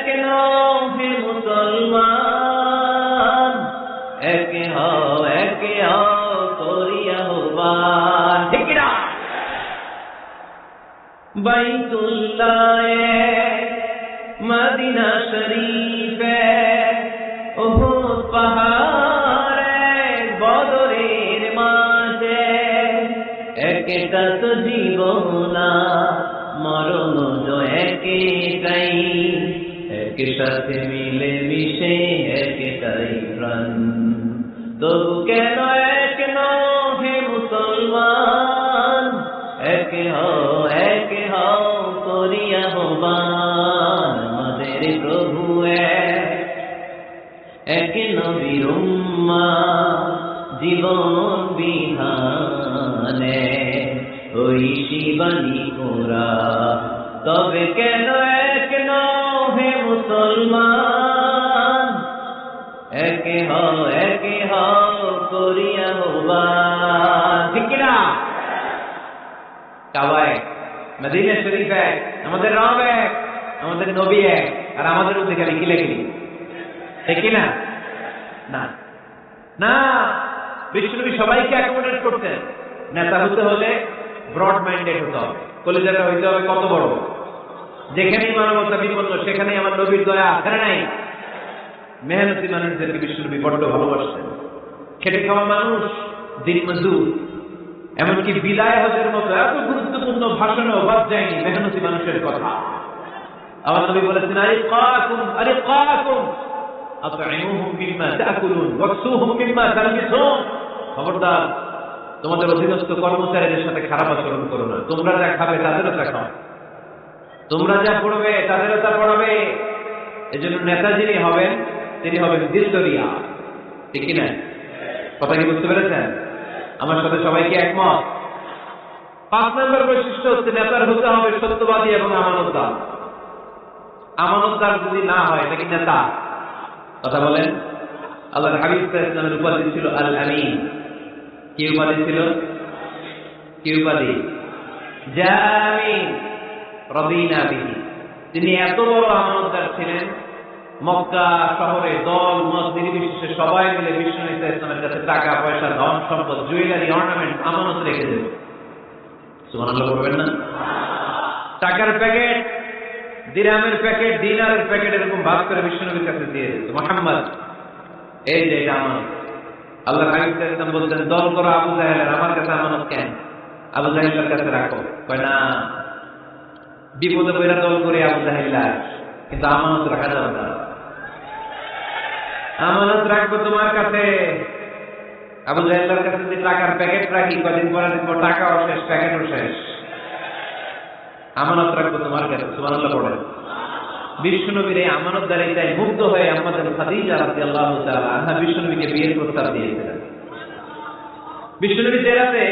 কেন হে মুসলমান, একে হও করিয়া হবান। ঠিক না? বাইতুল্লাহ মদিনা শরীফে উহুদ পাহাড়ে বদরের মাঝে, একটা তো জীবনা মরণ এক সাথে মিলে মিশে একটাই প্রাণ, তবু কেন এক নও হে মুসলমান, এক হও করিয়া আহ্বান, আমাদের প্রভু এক নবীর উম্মাহ, জীবন বিধানে ওই শিবানী ওরা, তবে কেন এক নও হে মুসলমান, এক হও করিয়া আহ্বান। ঠিক কিনা? কাবা এক, মদিনা শরীফ এক, আমাদের রব এক, আমাদের নবী এক, আর আমাদের মধ্যে খালি কিলাকিলি। ঠিক কিনা? না না, বিশ্বনবী সবাইকে অ্যাকোমোডেট করতেন। নেতা হতে হলে ব্রড মাইন্ডেড হতে হবে, কলিজাটা হইতে হবে কত বড়, যেখানেই মানবতা বিপন্ন সেখানেই আমার নবীর দয়া আছে নাই। মেহনতি মানুষদেরকে বিশ্বনবী বড্ড ভালোবাসতেন। খেটে খাওয়া মানুষ, দিন মজুর, এমনকি বিদায় হজের মতো এত গুরুত্বপূর্ণ ভাষণেও বাদ যায়নি মেহনতি মানুষের কথা। আমার নবী বলেছেন, আরিকাকুম আতঈমুহুম মিম্মা তাকুলুন ওয়াকসুহুম মিম্মা তালবিসুন। খবরদার, তোমাদের অধীনস্থ কর্মচারীদের সাথে খারাপ আচরণ করো না। তোমরা যা খাবে তাদেরও তা খাও, তোমরা যা পড়বে তাদেরও তা পড়াবে। এজন্য নেতা যিনি হবেন তিনি হবেন দিলদরিয়া। ঠিক কিনা? কথা কি বুঝতে পেরেছেন? আমার সাথে সবাইকে একমত? 5 নম্বর বৈশিষ্ট্য হচ্ছে নেতার হতে হবে সত্যবাদী এবং আমানতদার। আমানতদার যদি না হয় এটা কি নেতা? কথা বলেন। আল্লাহর হাবিব সাল্লাল্লাহু আলাইহি ওয়াসাল্লামের উপাধি ছিল আল আমিন। কি উপাধি ছিল? কি উপাধি? জামিন রাদিনা বিহি। তিনি এত বড় আমানতদার ছিলেন, মক্কা শহরে দল মত নির্বিশেষে সবাই মিলে বিশ্বনবী সাল্লাল্লাহু আলাইহি ওয়াসাল্লামের কাছে টাকা পয়সা, ধন সম্পদ, জুয়েলারি, অর্নামেন্ট আমানত রেখে দেন। সুবহানাল্লাহ বলবেন না? টাকার প্যাকেট, দিরহামের প্যাকেট, দিনারের প্যাকেট এরকম ভাগ করে বিশ্বনবীর কাছে দিয়ে দিত। মুহাম্মদ, এই যে এটা আমানত। আল্লাহর হাবিব সাল্লাল্লাহু আলাইহি ওয়াসাল্লাম বলতেন, দল করো আবু জাহেলের, আমার কাছে আমানত কেন? আবু জাহেলের কাছে রাখো। কয় না, বিপদে পড়া দল করে আবু জাহেল, কিন্তু আমানত রাখা যাবে না। আমানত রাখবো তোমার কাছে। আবু জাহেলের কাছে যদি টাকার প্যাকেট রাখি, কদিন পরে দেখবো টাকাও শেষ, প্যাকেটও শেষ। আমানত রাখবো তোমার কাছে। সুবহানাল্লাহ পড়েন। বিশ্বনবীর এই আমানতদারিতায় মুগ্ধ হয়ে আমাদের খাদিজা রাদিয়াল্লাহু তাআলা আনহা বিশ্বনবীকে বিয়ের প্রস্তাব দিয়েছিলেন। বিশ্বনবী যে রাতে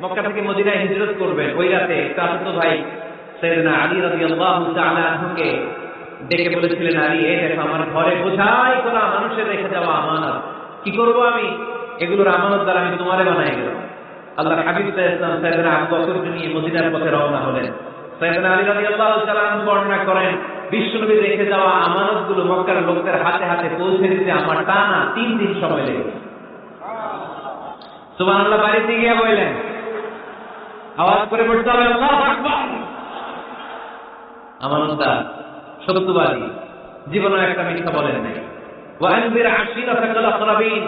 মক্কা থেকে মদিনায় হিজরত করবেন, ওই রাতে চাচাতো ভাই সাইয়েদনা আলী রাদিয়াল্লাহু তাআলা আনহুকে ডেকে বলেছিলেন, আলী, এই দেখো আমার ঘরে বোঝাই করা মানুষের রেখে যাওয়া আমানত, কি করব আমি? এগুলোর আমানত দ্বারা আমি তোমারে বানাই গেলাম। আল্লাহর হাবিব সাল্লাল্লাহু আলাইহি ওয়াসাল্লাম সাইয়েদনা আবু বকরকে নিয়ে মদিনার পথে রওনা হলেন। সাইয়েদনা আলী রাদিয়াল্লাহু তাআলা আনহু বর্ণনা করেন, বিশ্বনবী রেখে যাওয়া আমানতগুলো মক্কার লোকদের হাতে হাতে পৌঁছে দিতে আমার টানা 3 দিন সময় লেগেছে। সুবহানাল্লাহ। বাড়িতে গিয়ে বললেন, আওয়াজ করে বলতে হবে আল্লাহু আকবার। আমানতদার, সত্যবাদী, জীবনে একটা মিথ্যা বলেন নাই। ওয়া আনজির আশিরাতাকাল আকরাবিন।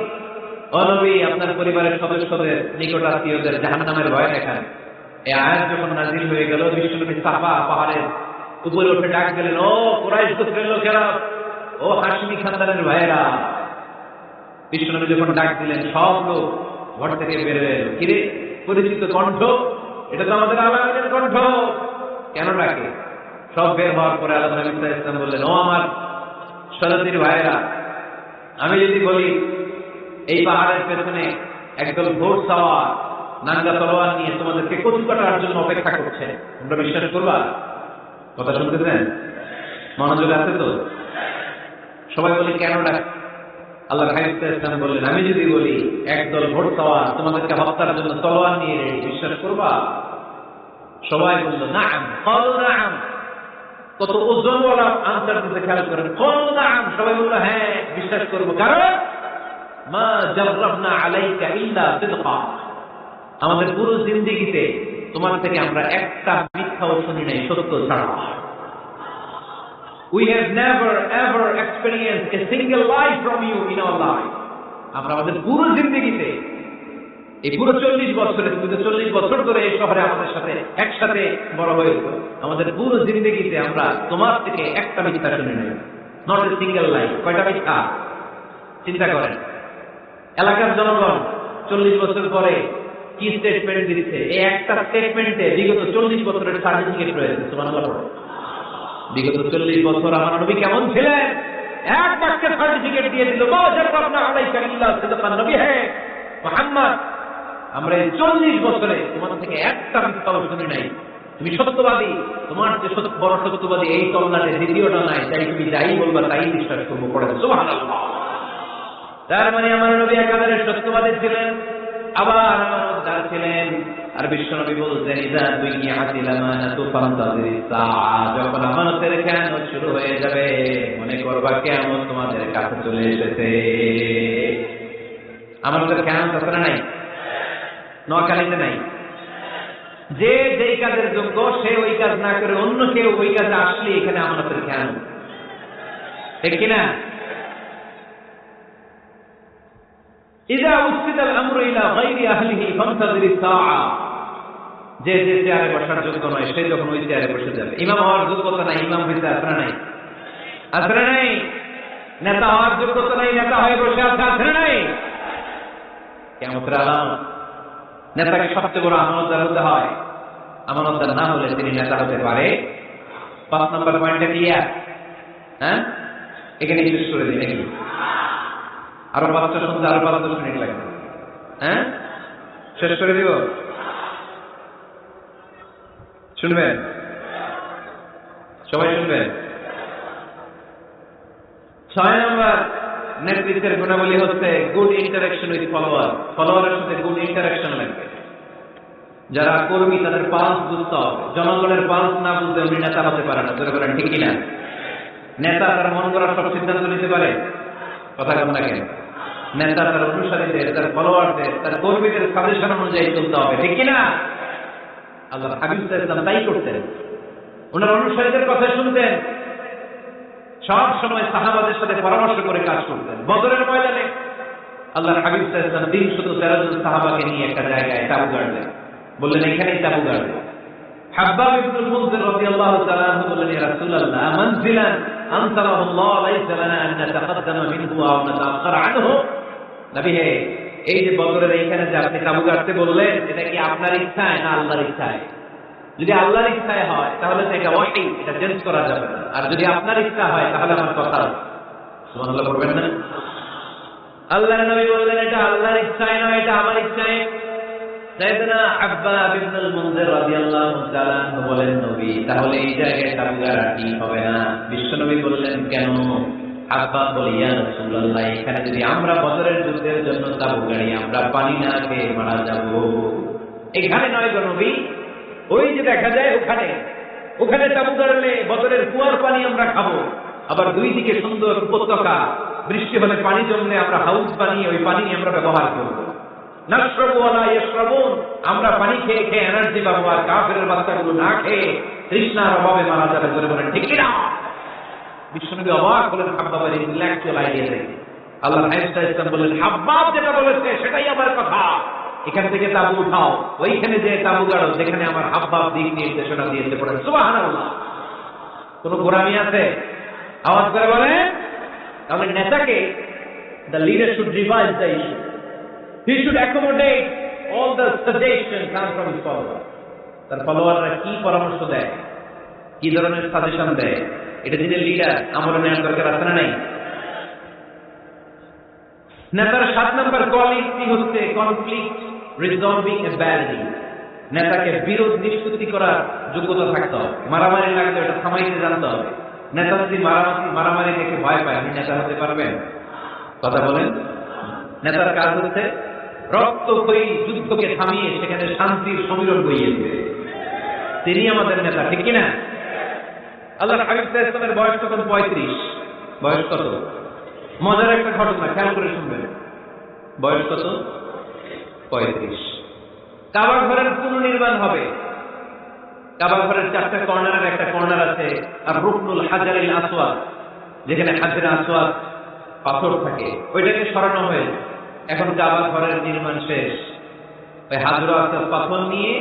ও নবী, আপনার পরিবারের সদস্যদের, নিকট আত্মীয়দের জাহান্নামের ভয় দেখান। এই আয়াত যখন নাযিল হয়ে গেল, বিশ্বনবী সাফা পাহাড়ের উপরে উঠে ডাক দিলেন, ও কুরাইশ গোত্রের লোকেরা, ও হাশমি খানদানের ভাইয়েরা। বিশ্বনবী যখন ডাক দিলেন, সব লোক ঘর থেকে বের হয়ে এলো। কিরে, পরিচিত কণ্ঠ, এটা তো আমাদের আলামিনের কণ্ঠ, কেন ডাকে? সব বের হওয়ার পরে আল্লাহ নবী সাল্লাল্লাহু আলাইহি ওয়াসাল্লাম বললেন, ও আমার সজাতির ভাইয়েরা, আমি যদি বলি এই পাহাড়ের পেছনে একদল ঘোড় সাওয়ার নাঙ্গা তলোয়ার নিয়ে তোমাদেরকে কচু কাটার জন্য অপেক্ষা করছে, তোমরা বিশ্বাস করবা? কথা শুনতেছেন? মনোযোগ আছে তো? সবাই বলে, কেন ডাক? আল্লাহ হাবিব সাল্লাল্লাহু আলাইহি ওয়াসাল্লাম বললেন, আমি যদি বলি একদল ঘোড় সাওয়ার তোমাদেরকে হত্যার জন্য তলোয়ার নিয়ে রেডি, বিশ্বাস করবা? সবাই বলল, নাম। ক্বালু নাম। কত ওজনওয়ালা আনসার দিতে খেয়াল করেন। ক্বালু নাম। সবাই বলল, হ্যাঁ বিশ্বাস করব, কারণ মা জাররাবনা আলাইকা ইল্লা সিদকা। আমাদের পুরো জিন্দেগিতে তোমার থেকে আমরা একটা মিথ্যাও শুনি নাই, সত্য ছাড়া। We have never ever experienced a single lie from you in our life. আমরা আমাদের পুরো জিন্দেগিতে এই পুরো 40 বছরে, তুমি তো 40 বছর ধরে এই শহরে আমাদের সাথে একসাথে বড় হয়েছো, আমাদের পুরো জিন্দগিতে আমরা তোমার থেকে একটা মিথ্যা শুনে নেই, নট এ সিঙ্গেল লাইন। কয়টা মিথ্যা? চিন্তা করেন। এলাকার জনগণ 40 বছর পরে কি স্টেটমেন্ট দিচ্ছে? এই একটা স্টেটমেন্টে বিগত 40 বছরের সার্টিফিকেট রয়েছে। সুবহানাল্লাহ। বিগত 40 বছর আমার নবী কেমন ছিলেন, এক বাক্যে সার্টিফিকেট দিয়ে দিল, মা জাররাবনা আলাইকা ইল্লা সিদকান নবী হে মুহাম্মদ, আমরা এই 40 বছরে তোমার থেকে একটা মিথ্যাও শুনি নাই, তুমি সত্যবাদী, তোমার যে বড় সত্যবাদী এই তল্লাটে দ্বিতীয়টা নাই, তাই তুমি যাই বলবা তাই বিশ্বাস করবো। পড়ে সুবহানাল্লাহ। তার মানে আমার নবী একাধারে সত্যবাদী ছিলেন, আবার আমার উদ্ধার ছিলেন। আর বিশ্বনবী বলছেন, ইযা দুইয়াতিল আমানাতু ফান্তাযিরিস সাআ, যখন আমানতের খেয়ানত শুরু হয়ে যাবে মনে করবা কিয়ামত তোমাদের কাছে চলে এসেছে। আমানতের খেয়ানত আছে না নাই? নোয়াখালীতে নাই। যে যেই কাজের যোগ্য সে ওই কাজ না করে অন্য কেউ ওই কাজে আসলে এখানে আমানতের খেয়ানত, ঠিক কিনা? ইযা উসিদাল আমরু ইলা গায়রি আহলিহি ফান্তাযিরিস সাআ, যে যে চেয়ারে বসার যোগ্য নয় সে যখন ওই চেয়ারে বসে যাবে। ইমাম হওয়ার যোগ্যতা নাই, ইমাম হইতে আসরা নাই, আসরা নাই। নেতা হওয়ার যোগ্যতা নাই, নেতা হয়ে বসে আছে, আসরা নাই। কিয়ামতের আলামত। নেতাকে সবচেয়ে বড় আমানতদার হতে হয়, আমানতদার না হলে তিনি নেতা হতে পারে। 5 নম্বর পয়েন্টটা ক্লিয়ার? হ্যাঁ, এখানে শেষ করে দিই নাকি? আরো 5টা শুনতে আরো 5-10 মিনিট লাগবে। হ্যাঁ, শেষ করে দিব? শুনবেন? সবাই শুনবেন? 6 নম্বর নেতৃত্বের গুণাবলী হচ্ছে গুড ইন্টারাকশন উইথ ফলোয়ার। ফলোয়ারের সাথে গুড ইন্টারাকশন লাগবে। যারা কর্মী তাদের পালস বুঝতে হবে। জনগণের পালস না বুঝতে উনি নেতা হতে পারে না। ধরে বলেন ঠিক কিনা? নেতা তার মন করা সব সিদ্ধান্ত নিতে পারে? কথা কম না কেন? নেতা তার অনুসারীদের, তার ফলোয়ারদের, তার কর্মীদের সাজেশন অনুযায়ী চলতে হবে, ঠিক কিনা? আল্লাহর হাবিব সাল্লাল্লাহু আলাইহি ওয়াসাল্লাম তাই করতেন। ওনার অনুসারীদের কথা শুনতেন, সব সময় সাহাবাদের সাথে পরামর্শ করে কাজ করতেন। বদরের ময়দানে আল্লাহর হাবিব সাল্লাল্লাহু আলাইহি ওয়াসাল্লাম 313 জন সাহাবাকে নিয়ে একটা জায়গায় তাঁবু গাড়লেন, বললেন এখানেই তাঁবু গাড়বেন। হাব্বাব ইবনুল মুনজির রাদিয়াল্লাহু তাআলা আনহু বললেন, ইয়া রাসূলুল্লাহ, মানজিলান আনসারাহুল্লাহ লাইসা লানা আন নাতাকাদ্দামা মিনহু আও নাতাআখার আনহু। নবী হে, এই যে বদরের এইখানে যে আপনি তাঁবু গাড়তে বললেন, এটা কি আপনার ইচ্ছায় না আল্লাহর ইচ্ছায়? যদি আল্লাহর ইচ্ছায় হয় তাহলে তো এটা ওয়াহি, এটা চেঞ্জ করা যাবে না। আর যদি আপনার ইচ্ছা হয় তাহলে আমার কথা সুবহানাল্লাহ বলবেন না? আল্লাহর নবী বললেন, এটা আল্লাহর ইচ্ছায় নয়, এটা আমার ইচ্ছায়। সাইয়েদনা হাব্বাব ইবনুল মুনজির রাদিয়াল্লাহু তাআলা আনহু বলেন, নবী তাহলে এই জায়গায় তাঁবু গাড়া ঠিক হবে না। বিশ্বনবী বললেন, কেন? হাব্বাব বলে, ইয়া রাসূলুল্লাহ, এখানে যদি আমরা বদরের যুদ্ধের জন্য তাঁবু গাড়ি আমরা পানি না খেয়ে মারা যাব। এখানে নয় গো নবী, ওই যে দেখা যায় ওখানে, ওখানে তাঁবু গাড়লে বদরের কুয়ার পানি আমরা খাবো। আবার দুই দিকে সুন্দর উপত্যকা, বৃষ্টি হলে পানি জমলে আমরা হাউস বানিয়ে ওই পানি আমরা ব্যবহার করব। নাশরাবু ওয়ালা ইয়াশরাবুন, আমরা পানি খেয়ে খেয়ে এনার্জি পাবো, আর কাফেরের বাচ্চাগুলো না খেয়ে তৃষ্ণার অভাবে মারা যাবে। ধরে বলেন ঠিক কিনা? বিশ্বনবী অবাক হলেন হাব্বাবের ইন্টেলেকচুয়াল আইডিয়া দেখে। আল্লাহর হাবিব সাল্লাল্লাহু আলাইহি ওয়াসাল্লাম বললেন, হাব্বাব যেটা বলেছে সেটাই আমার কথা, এখান থেকে তাঁবু উঠাও, ওইখানে যে তাঁবু গাড়ো যেখানে আমার হাব্বাব দিক নির্দেশনা দিয়েছে। পড়েন সুবহানাল্লাহ। কোন গোরামি আছে? আওয়াজ করে বলেন। তাহলে নেতাকে, the leader should revise the issue. He should accommodate all the suggestions come from his followers. তার ফলোয়াররা কি পরামর্শ দেয়, কি ধরনের সাজেশন দেয়, এটা যিনি লিডার আমলে নেওয়ার দরকার আছে না নাই? নেতার 7 নম্বর কোয়ালিটি হচ্ছে কনফ্লিক্ট রিজলভিং অ্যাবিলিটি। নেতাকে বিরোধ নিষ্পত্তি করার যোগ্যতা থাকতে হবে। মারামারি লাগলে এটা থামাইতে জানতে হবে। নেতা যদি মারামারি দেখে ভয় পায়, আপনি নেতা হতে পারবেন? কথা বলেন। নেতার কাজ হচ্ছে রক্তক্ষয়ী যুদ্ধকে থামিয়ে সেখানে শান্তির সমীরণ বইয়ে দেবে। তিনি আমাদের নেতা, ঠিক কিনা? আল্লাহর হাবিব সাল্লাল্লাহু আলাইহি ওয়াসাল্লামের বয়স তখন 35। বয়স কত? মজার একটা ঘটনা, খেয়াল করে শুনবেন। বয়স কত? 35। কাবা ঘরের পুনর্নির্মাণ হবে। কাবা ঘরের 4টা কর্নারের একটা কর্নার আছে আর রুকনুল হাজারিল আসওয়াদ, যেখানে হাজরে আসওয়াদ পাথর থাকে, ওইটাকে সরানো হয়েছে। এখন কাবা ঘরের নির্মাণ শেষ, ওই হাজরা আসওয়াদ পাথর নিয়ে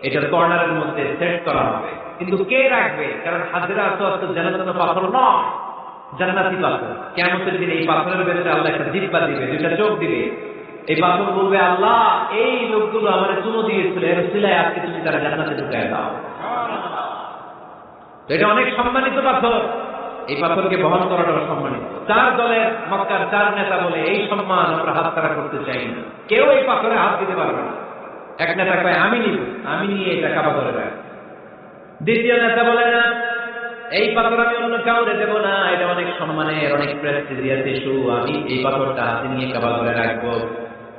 এটার কর্নারের মধ্যে সেট করা হবে। কিন্তু কে রাখবে? কারণ হাজরা আসওয়াদ তো জান্নাতের পাথর নয়, জান্নাতি পাথর। কিয়ামতের দিনে এই পাথরের ভেতরে আল্লাহ একটা জিহ্বা দিবে, দুইটা চোখ দিবে। এই পাথর বলবে, আল্লাহ এই লোকগুলো আমার চুমু দিয়েছিল, এর উসিলায় আজকে তুমি তারা জান্নাতে ঢুকায় দাও। এটা অনেক সম্মানিত পাথর, এই পাথরকে বহন করাটা সম্মানিত। 4 দলের মক্কার 4 নেতা বলে এই সম্মান আমরা হাতছাড়া করতে চাই না, কেউ এই পাথরে হাত দিতে পারবে না। এক নেতা কয় আমি নিব, আমি নিয়ে এটা কাবা করে রাখ। দ্বিতীয় নেতা বলে না, এই পাথর আমি অন্য কাউরে দেব না, এটা অনেক সম্মানের, অনেক প্রেস্টিজিয়াস ইস্যু, আমি এই পাথরটা হাতে নিয়ে কাবা করে রাখবো।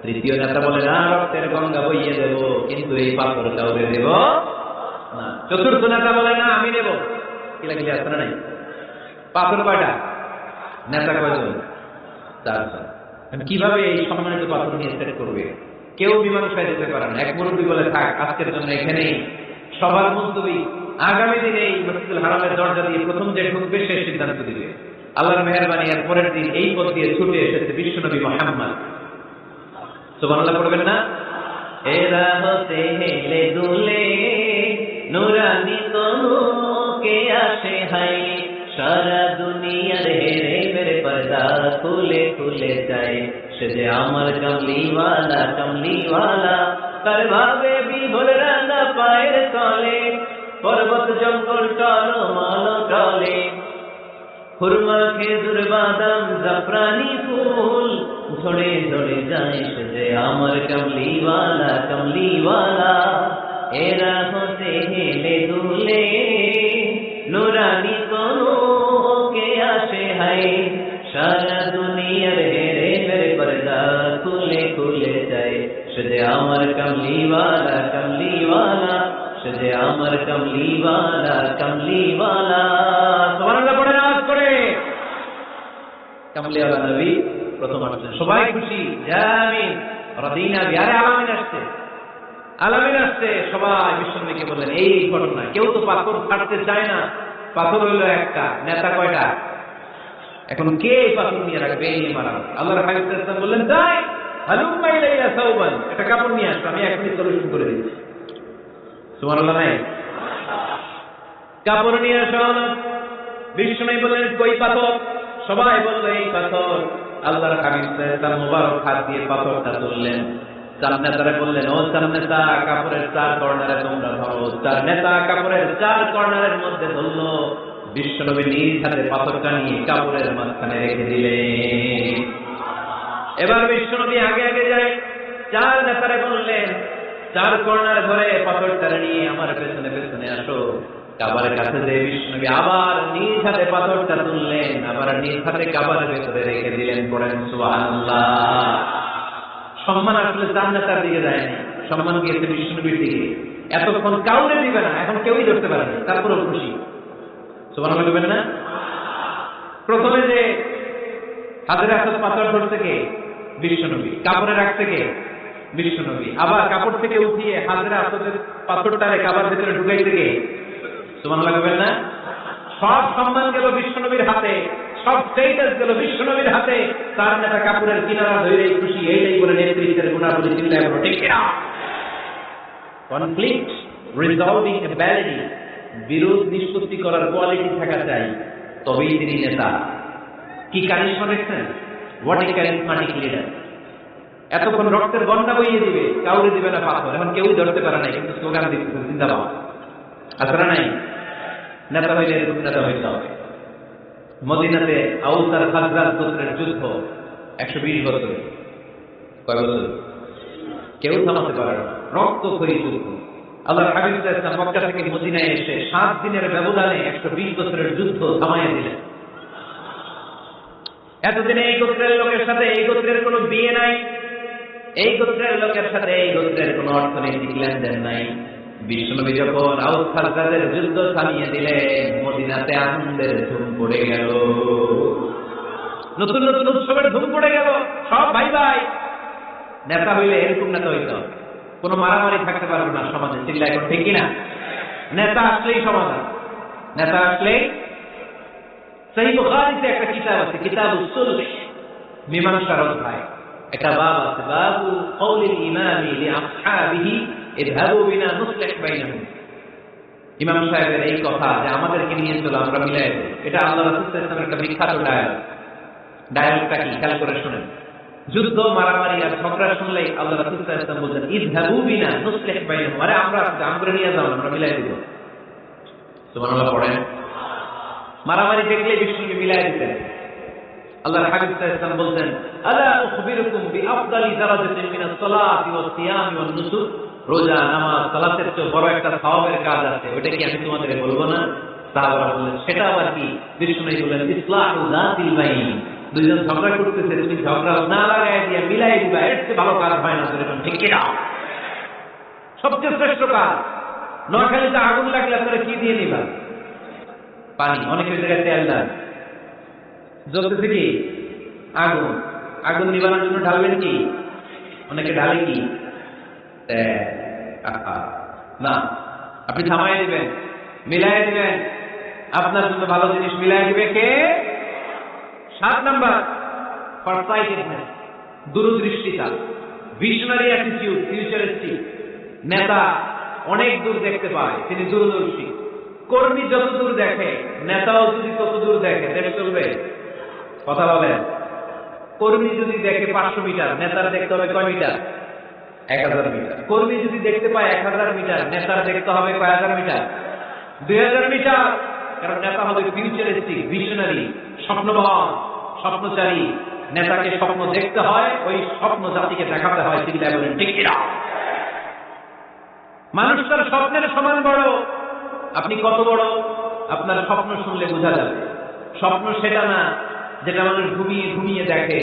তৃতীয় নেতা বলে না, রক্তের গঙ্গা বইয়ে দেব, কিন্তু এই পাথর কাউরে দেব না। চতুর্থ নেতা বলে না, আমি নেব। কি লাগলে আসে না নাই? পাথর কয়টা? নেতা কয়জন? 4 জন। কিভাবে এই সম্মানিত পাথর নিয়ে সেট করবে? কেউ মীমাংসায় যেতে পারে না। এক মুরব্বী বলে, থাক আজকের জন্য এখানেই, সবার মুলতবি, আগামী দিনে এই মসজিদুল হারামের দরজা দিয়ে প্রথম যে ঢুকবে সে সিদ্ধান্ত দিবে। আল্লাহর মেহেরবানি, এর পরের দিন এই পথ দিয়ে ছুটে এসেছে বিশ্বনবী মুহাম্মদ। সুবহানাল্লাহ পড়বেন না? এরা হতে হেলে দুলে নুরানি তনুকে আসে হাই, সারা দুনিয়ার হেরে মেরে পর্দা খুলে খুলে যায়, সে যে আমার কামলিওয়ালা কামলিওয়ালা, তার ভাবে বিভোর রানা পায়ের তলে, পর্বত জঙ্গল টলমল টলে, খুরমা খেজুর বাদাম জাফরানি ফুল ঝরে ঝরে যায়, সে যে আমার কামলিওয়ালা কামলিওয়ালা। এরা হতে হেলে দুলে নুরানি তনুকে আসে হাই, সারা দুনিয়ার হেরে মেরে পর্দা খুলে খুলে যায়, সে যে আমার কামলিওয়ালা কামলিওয়ালা, সে যে আমার কামলিওয়ালা কামলিওয়ালা। সুবহানাল্লাহ পড়ে নামাজ পড়ে। কামলিওয়ালা নবী প্রথম আসছেন, সবাই খুশি, জামিন রাদিনা বিয়ারে আলামিন আসছে, আলামিন আসছে। সবাই বিশ্বনবীকে বললেন এই ঘটনা। কেউ তো পাথর ছাড়তে চায় না, পাথর হইল একটা, নেতা কয়টা? এখন কে এই পাথর নিয়ে রাখবে? এই নিয়ে মারা। আল্লাহর হাবিব সাল্লাল্লাহু আলাইহি ওয়াসাল্লাম বললেন, যাই হালুম্মা ইলাইয়া সাওবান, একটা কাপড় নিয়ে আসো, আমি এখনই সলিউশন করে দিচ্ছি। সুবহানাল্লাহ নাই? কাপড় নিয়ে আসো। বিশ্বনবী বললেন, কই পাথর? সবাই বলল এই পাথর। আল্লাহর হাবিব সাল্লাল্লাহু আলাইহি ওয়াসাল্লাম মুবারক হাত দিয়ে পাথরটা তুললেন। 4 নেতারা বললেন, ও 4 নেতা, কাপড়ের 4 কর্নারে তোমরা ধরো। 4 নেতা কাপড়ের 4 কর্নারের মধ্যে ধরলো। বিশ্বনবী নিজ হাতে পাথরটা নিয়ে কাপড়ের মাঝখানে রেখে দিলেন। এবার বিশ্বনবী আগে আগে যায়। 4 নেতারা বললেন, 4 কর্নার ধরে পাথরটা নিয়ে আমার পেছনে পেছনে আসো। কাবারের কাছে যে বিশ্বনবী আবার নিজ হাতে পাথরটা তুললেন, আবার নিজ হাতে কাবারের ভেতরে রেখে দিলেন। পড়েন সুবহানাল্লাহ। সম্মান আসলে 4 নেতার দিকে যায়নি, সম্মান গিয়েছে বিশ্বনবীর দিকে। এতক্ষণ কাউরে দিবে না, এখন কেউই ধরতে পারে না, তারপরেও খুশি। সুবহানাল্লাহ বলবেন না? প্রথমে যে হাজরে আসওয়াদ পাথর ধরতে কে? বিশ্বনবী। কাপড়ে রাখতে কে? বিশ্বনবী। আবার কাপড় থেকে উঠিয়ে হাজরে আসওয়াদের পাথরটারে কাবার ভেতরে ঢুকাইতে কে? সুবহানাল্লাহ বলবেন না? সব সম্মান গেল বিশ্বনবীর হাতে, সব স্টেটাস গেল বিশ্বনবীর হাতে। 4 নেতা কাপড়ের কিনারা ধরেই খুশি, এইটাই বলে নেতৃত্বের গুণাবলী চিল্লায় বলো ঠিক কিনা? কনফ্লিক্ট রিজলভিং অ্যাবিলিটি, বিরোধ নিষ্পত্তি করার কোয়ালিটি থাকা চাই, তবেই তিনি নেতা। কি কারিশমা দেখছেন? What a charismatic leader. এতক্ষণ রক্তের গন্ডা বইয়ে দিবে, কাউরে দিবে না পাথর। এখন কেউই ধরতে পারে নাই, কিন্তু স্লোগান দিচ্ছে জিন্দাবাদ। আসলে নাই, নেতা হইলে এরকম নেতা হইতে হবে। মদিনাতে আউস আর খাজরাজ গোত্রের যুদ্ধ 120 বছর। কয় বছর? কেউ থামাতে পারে না, রক্তক্ষয়ী যুদ্ধ। আল্লাহর হাবিব সাল্লাল্লাহু আলাইহি ওয়াসাল্লাম মক্কা থেকে মদিনায় এসে 7 দিনের ব্যবধানে 120 বছরের যুদ্ধ থামাইয়া দিলেন। এতদিনে এই গোত্রের লোকের সাথে এই গোত্রের কোনো বিয়ে নাই, এই গোত্রের লোকের সাথে এই গোত্রের কোনো অর্থনৈতিক লেনদেন নাই। বিশ্বনবী যখন আউস খাজরাজের যুদ্ধ থামিয়ে দিলেন, মদিনাতে আনন্দের ধুম পড়ে গেল, নতুন নতুন উৎসবের ধুম পড়ে গেল। সব ভাই ভাই। নেতা হইলে এরকম নেতা হইতে হবে, কোনো মারামারি থাকতে পারবে না সমাজে। চিল্লা এখন ঠিক কিনা? নেতা আসলেই সমাধান, নেতা আসলেই। সহিহ বুখারীতে একটা কিতাব আছে, কিতাবুস সুলহ, মীমাংসার অধ্যায়। একটা বাব আছে, বাবু কওলিল ইমামি লিআসহাবিহি ইযহাবু বিনা নুসলিহ বাইনাহুম। ইমাম সাহেবের এই কথা যে আমাদেরকে নিয়ে চলো আমরা মিলাই দেব, এটা আল্লাহ রাসূল সাল্লাল্লাহু আলাইহি ওয়াসাল্লামের একটা বিখ্যাত ডায়ালগ। ডায়ালগটা কি খেয়াল করে শুনেন। যুদ্ধ মারামারি আর ঝগড়া শুনলেই আল্লাহ রাসূল সাল্লাল্লাহু আলাইহি ওয়াসাল্লাম বলছেন ইযহাবু বিনা নুসলিহ বাইনাহুম, আরে আমরা নিয়ে যাও, আমরা মিলাই দেব। সুবহানাল্লাহ পড়েন। মারামারি দেখলে বিশ্বনবী মিলাই দিতেন। আল্লাহর হাবিব সাল্লাল্লাহু আলাইহি ওয়াসাল্লাম বলতেন আলা উখবিরুকুম বিআফদালি দারাজাতিন মিনাস সালাতি ওয়াস সিয়ামি ওয়ান নুসুক, রোজা নামাজ সালাতের চেয়ে বড় একটা সওয়াবের কাজ আছে, ওটা কি আমি তোমাদের বলবো না? সাহাবারা বললেন সেটা আবার কি? বিশ্বনবী বললেন ইসলাহু যাতিল বাইন, দুইজন ঝগড়া করতেছে, তুমি ঝগড়া না লাগায় দিয়ে মিলাই দিবা, এর চেয়ে ভালো কাজ হয় না। ঠিক কি না? সবচেয়ে শ্রেষ্ঠ কাজ। নোয়াখালীতে আগুন লাগলে আপনারা কি দিয়ে নিবা? পানি। অনেকের জায়গায় তেল দেন, জ্বলতেছে কি আগুন, আগুন নিবানোর জন্য ঢালবেন কি? অনেকে ঢালে কি না, আপনি থামাই দিবেন, মিলাই দিবেন, আপনার জন্য ভালো জিনিস মিলাই দিবে কে? 7 নাম্বার ফরসাইটেডনেস, দূরদৃষ্টিতা, ভিশনারি অ্যাটিটিউড, ফিউচারিস্টিক। নেতা অনেক দূর দেখতে পায়, তিনি দূরদর্শী। কর্মী যত দূর দেখে, নেতাও যদি তত দূর দেখে, দেশ চলবে? কথা বলেন। কর্মী যদি দেখে 500 মিটার, নেতার দেখতে হবে কয় মিটার? 1000 মিটার। কর্মী যদি দেখতে পায় 1000 মিটার, নেতার দেখতে হবে কয় হাজার মিটার? 2000 মিটার। কারণ নেতা হবে ফিউচারিস্টিক, ভিশনারি, স্বপ্নবান, স্বপ্নচারী। নেতাকে স্বপ্ন দেখতে হয়, ওই স্বপ্ন জাতিকে দেখাতে হয়। চিন্তা করেন ঠিক কিনা? মানুষ তার স্বপ্নের সমান বড়। আপনি কত বড় আপনার স্বপ্ন শুনলে বোঝা যাবে। স্বপ্ন সেটা না যেটা মানুষ ঘুমিয়ে ঘুমিয়ে দেখে,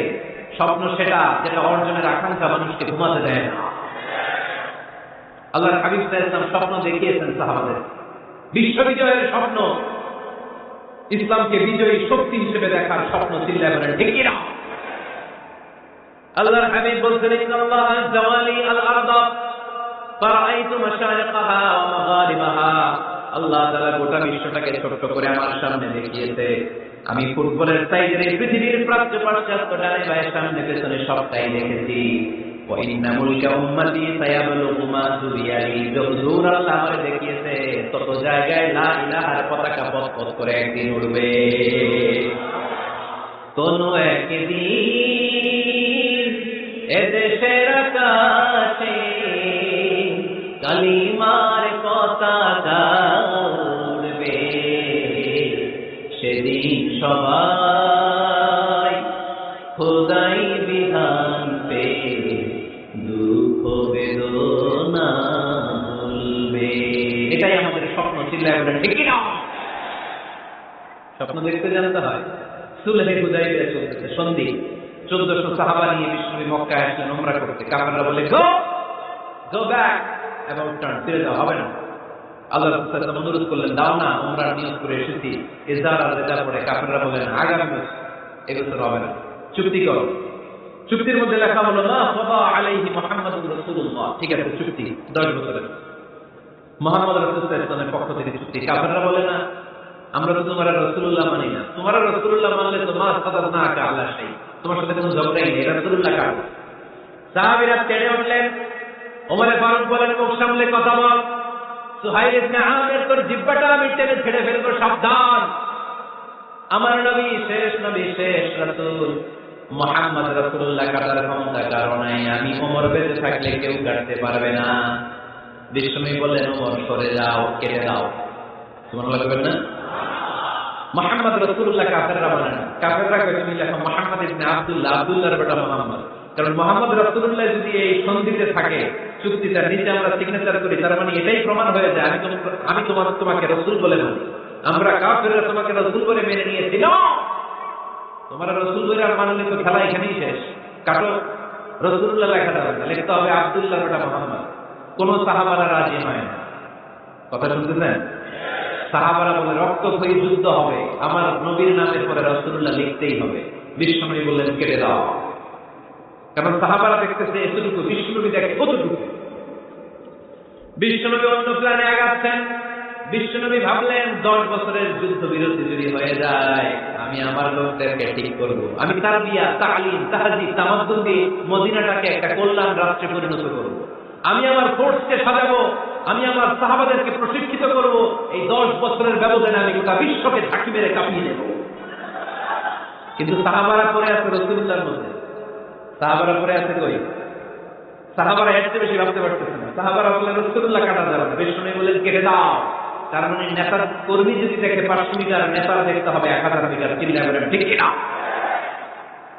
স্বপ্ন সেটা যেটা অর্জনের আকাঙ্ক্ষা মানুষকে ঘুমাতে দেয় না। আল্লাহর হাবিব সাল্লাল্লাহু আলাইহি ওয়াসাল্লাম স্বপ্ন দেখিয়েছেন সাহাবাদের, বিশ্ববিজয়ের স্বপ্ন, ইসলামকে বিজয়ী শক্তি হিসেবে দেখার স্বপ্ন। চিল্লায় বলেন ঠিক কি না? আল্লাহর হাবিব বলছেন ইন্নাল্লাহ জাওয়ালি আল আরদা ফারাআইতু মাশারিকাহা ওয়া মাগারিবাহা। আল্লাহ তাআলা গোটা বিশ্বটাকে ছোট করে আমার সামনে দেখিয়েছে। আমি ফুটবলের সাইজের এই পৃথিবীর প্রাচ্য পাশ্চাত্য ডানে বায়ে সামনে পেছনে সবটাই দেখেছি। ওয়া ইন্না মুলকা উম্মতি সায়াবলুগু মা যুবিয়ালি, যতদূর আল্লাহ আমারে দেখিয়েছে তত জায়গায় লা ইলাহার পতাকা পথ করে একদিন উড়বে। কোনো একদিন এদেশের আকাশে কালিমার পতাকা উড়বে, সেদিন সবাই খোদাই বিধান পে দুঃখ বেদনা ভুলবে। এটাই আমাদের স্বপ্ন। চিল্লায় বলেন ঠিক না? স্বপ্ন দেখতে জানতে হয়। সুলহে হুদাইবিয়া চলতেছে, সন্ধি। 1400 সাহাবা নিয়ে বিশ্বনবী মক্কায় আসলেন উমরা করতে। কাফেররা বলে গো ব্যাক, অ্যাবাউট টার্ন, ফিরে যাওয়া হবে না। আল্লাহ রাসূল সাল্লাল্লাহু আলাইহি ওয়াসাল্লাম অনুরোধ করলেন দাও না, উমরার নিয়ত করে এসেছি। ইজার আর রেজা পড়ে কাফেররা বলেন আগামী বছর, এই বছর হবে না, চুক্তি করো। চুক্তির মধ্যে লেখা হলো না ওয়া আলাইহি মুহাম্মাদুর রাসূলুল্লাহ। ঠিক আছে, চুক্তি 10 বছরের মুহাম্মদ রাসূলুল্লাহ সাল্লাল্লাহু আলাইহি ওয়াসাল্লামের পক্ষ থেকে চুক্তি। কাফেররা বলে না আমরা তো তোমার রাসূলুল্লাহ মানি না। তোমার রাসূলুল্লাহ মানলে তো মা সাদানাকা আলা শাই, তোমার সাথে কোনো ঝগড়াই নেই, রাসূলুল্লাহ কার। সাহাবীরা তেড়ে উঠলেন। ওমর ফারুক বলেন মুখ সামলে কথা বল। সুহাইল ইবনে আমির তোর জিহ্বাটা আমি টেনে ছেড়ে ফেলবো, সাবধান। আমার নবী শেষ রাসূল মুহাম্মদ রাসূলুল্লাহ কাটার ক্ষমতা কারো নাই, আমি ওমর বেঁচে থাকলে কেউ কাটতে পারবে না। বিশ্বনবী বললেন ওমর সরে যাও, কেটে দাও। সুবহানাল্লাহ বলবেন না? মুহাম্মদ রাসূলুল্লাহ কাফেররা বলেন না, কাফেররা কয় তুমি লেখো মুহাম্মদ ইবনে আব্দুল্লাহ, আব্দুল্লাহর বেটা মুহাম্মদ। কারণ মুহাম্মদ রাসূলুল্লাহ যদি এই সন্ধিতে থাকে, চুক্তিটার নিচে আমরা সিগনেচার করি, তার মানে এটাই প্রমাণ হয়ে যায় আমি তোমাকে রাসূল বলে মানি। আমরা কাফেররা তোমাকে রাসূল বলে মেনে নিয়েছি না, তোমার রাসূল বলে আর মানলে তো খেলা এখানেই শেষ। কাটো, রাসূলুল্লাহ লেখা যাবে না, লিখতে হবে আব্দুল্লাহর বেটা মুহাম্মদ। কোন সাহাবারা রাজি হয় না। কথা শুনতেছেন? সাহাবারা বলে রক্তক্ষয়ী যুদ্ধ হবে, আমার নবীর নামের পরে রাসূলুল্লাহ লিখতেই হবে। বিশ্বনবী বললেন কেটে দাও। কারণ সাহাবারা দেখতেছে এতটুকু, বিশ্বনবী দেখে কতটুকু। বিশ্বনবী অন্য প্ল্যানে আগাচ্ছেন। বিশ্বনবী ভাবলেন 10 বছরের যুদ্ধ বিরতি যদি হয়ে যায় আমি আমার লোকদেরকে ঠিক করব, আমি তারবিয়া তালিম তাহজিব তামাদ্দুন দিয়ে মদিনাটাকে একটা কল্যাণ রাষ্ট্রে পরিণত করব, আমি আমার ফোর্সকে সাজাবো, আমি আমার সাহাবাদেরকে প্রশিক্ষিত করব, এই 10 বছরের ব্যবধানে আমি গোটা বিশ্বকে ঝাঁকি মেরে কাঁপিয়ে দেব। কিন্তু সাহাবারা পরে আছে রাসূলুল্লাহর মধ্যে, সাহাবারা পরে আছে কই? সাহাবারা এর চেয়ে বেশি ভাবতে পারতেছে না। সাহাবারা বললেন রাসূলুল্লাহ কাটা যাবে না, বিষ্ণু বললেন কেটে দাও। তার মানে নেতার কর্মী যদি দেখে 500 মিটার, নেতার দেখতে হবে 1000 মিটার। চিন্তা করেন ঠিক কিনা?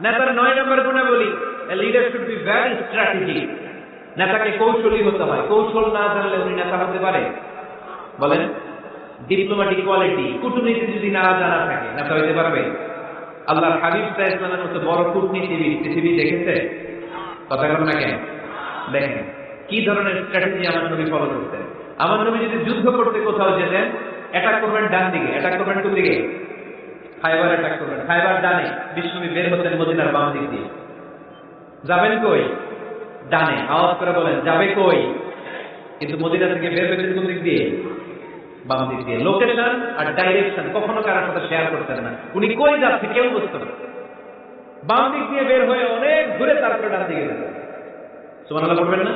নেতার 9 নম্বর গুণাবলী, a leader should be very strategic। নেতাকে কৌশলী হতে হয়, কৌশল না জানলে উনি নেতা হতে পারে? বলেন, ডিপ্লোম্যাটিক কোয়ালিটি, কূটনীতি যদি না জানা থাকে নেতা হইতে পারবে? আল্লাহর হাবিব সাল্লাল্লাহু আলাইহি ওয়াসাল্লামের মতো বড় কূটনীতিবিদ পৃথিবী দেখেছে? কথা বলেন না কেন? দেখেন কি ধরনের স্ট্র্যাটেজি আমার নবী ফলো করতেন। আমার নবী যদি যুদ্ধ করতে কোথাও যেতেন, অ্যাটাক করবেন ডান দিকে, অ্যাটাক করবেন কোন দিকে? খায়বার অ্যাটাক করবেন, খায়বার ডানে, বিষ্ণুবী বের হতেন মদিনার বাম দিক দিয়ে। যাবেন কই? ডানে। আওয়াজ করে বলেন যাবে কই? কিন্তু মদিনা থেকে বের হতেন কোন দিক দিয়ে? বাম দিক দিয়ে। লোকেশন আর ডাইরেকশন কখনো কারোর সাথে শেয়ার করতেন না। উনি কই যাচ্ছে কেউ বুঝতো না। বাম দিক দিয়ে বের হয়ে অনেক দূরে তারপরে ডান দিকে যেতেন। সুবহানাল্লাহ বলবেন না?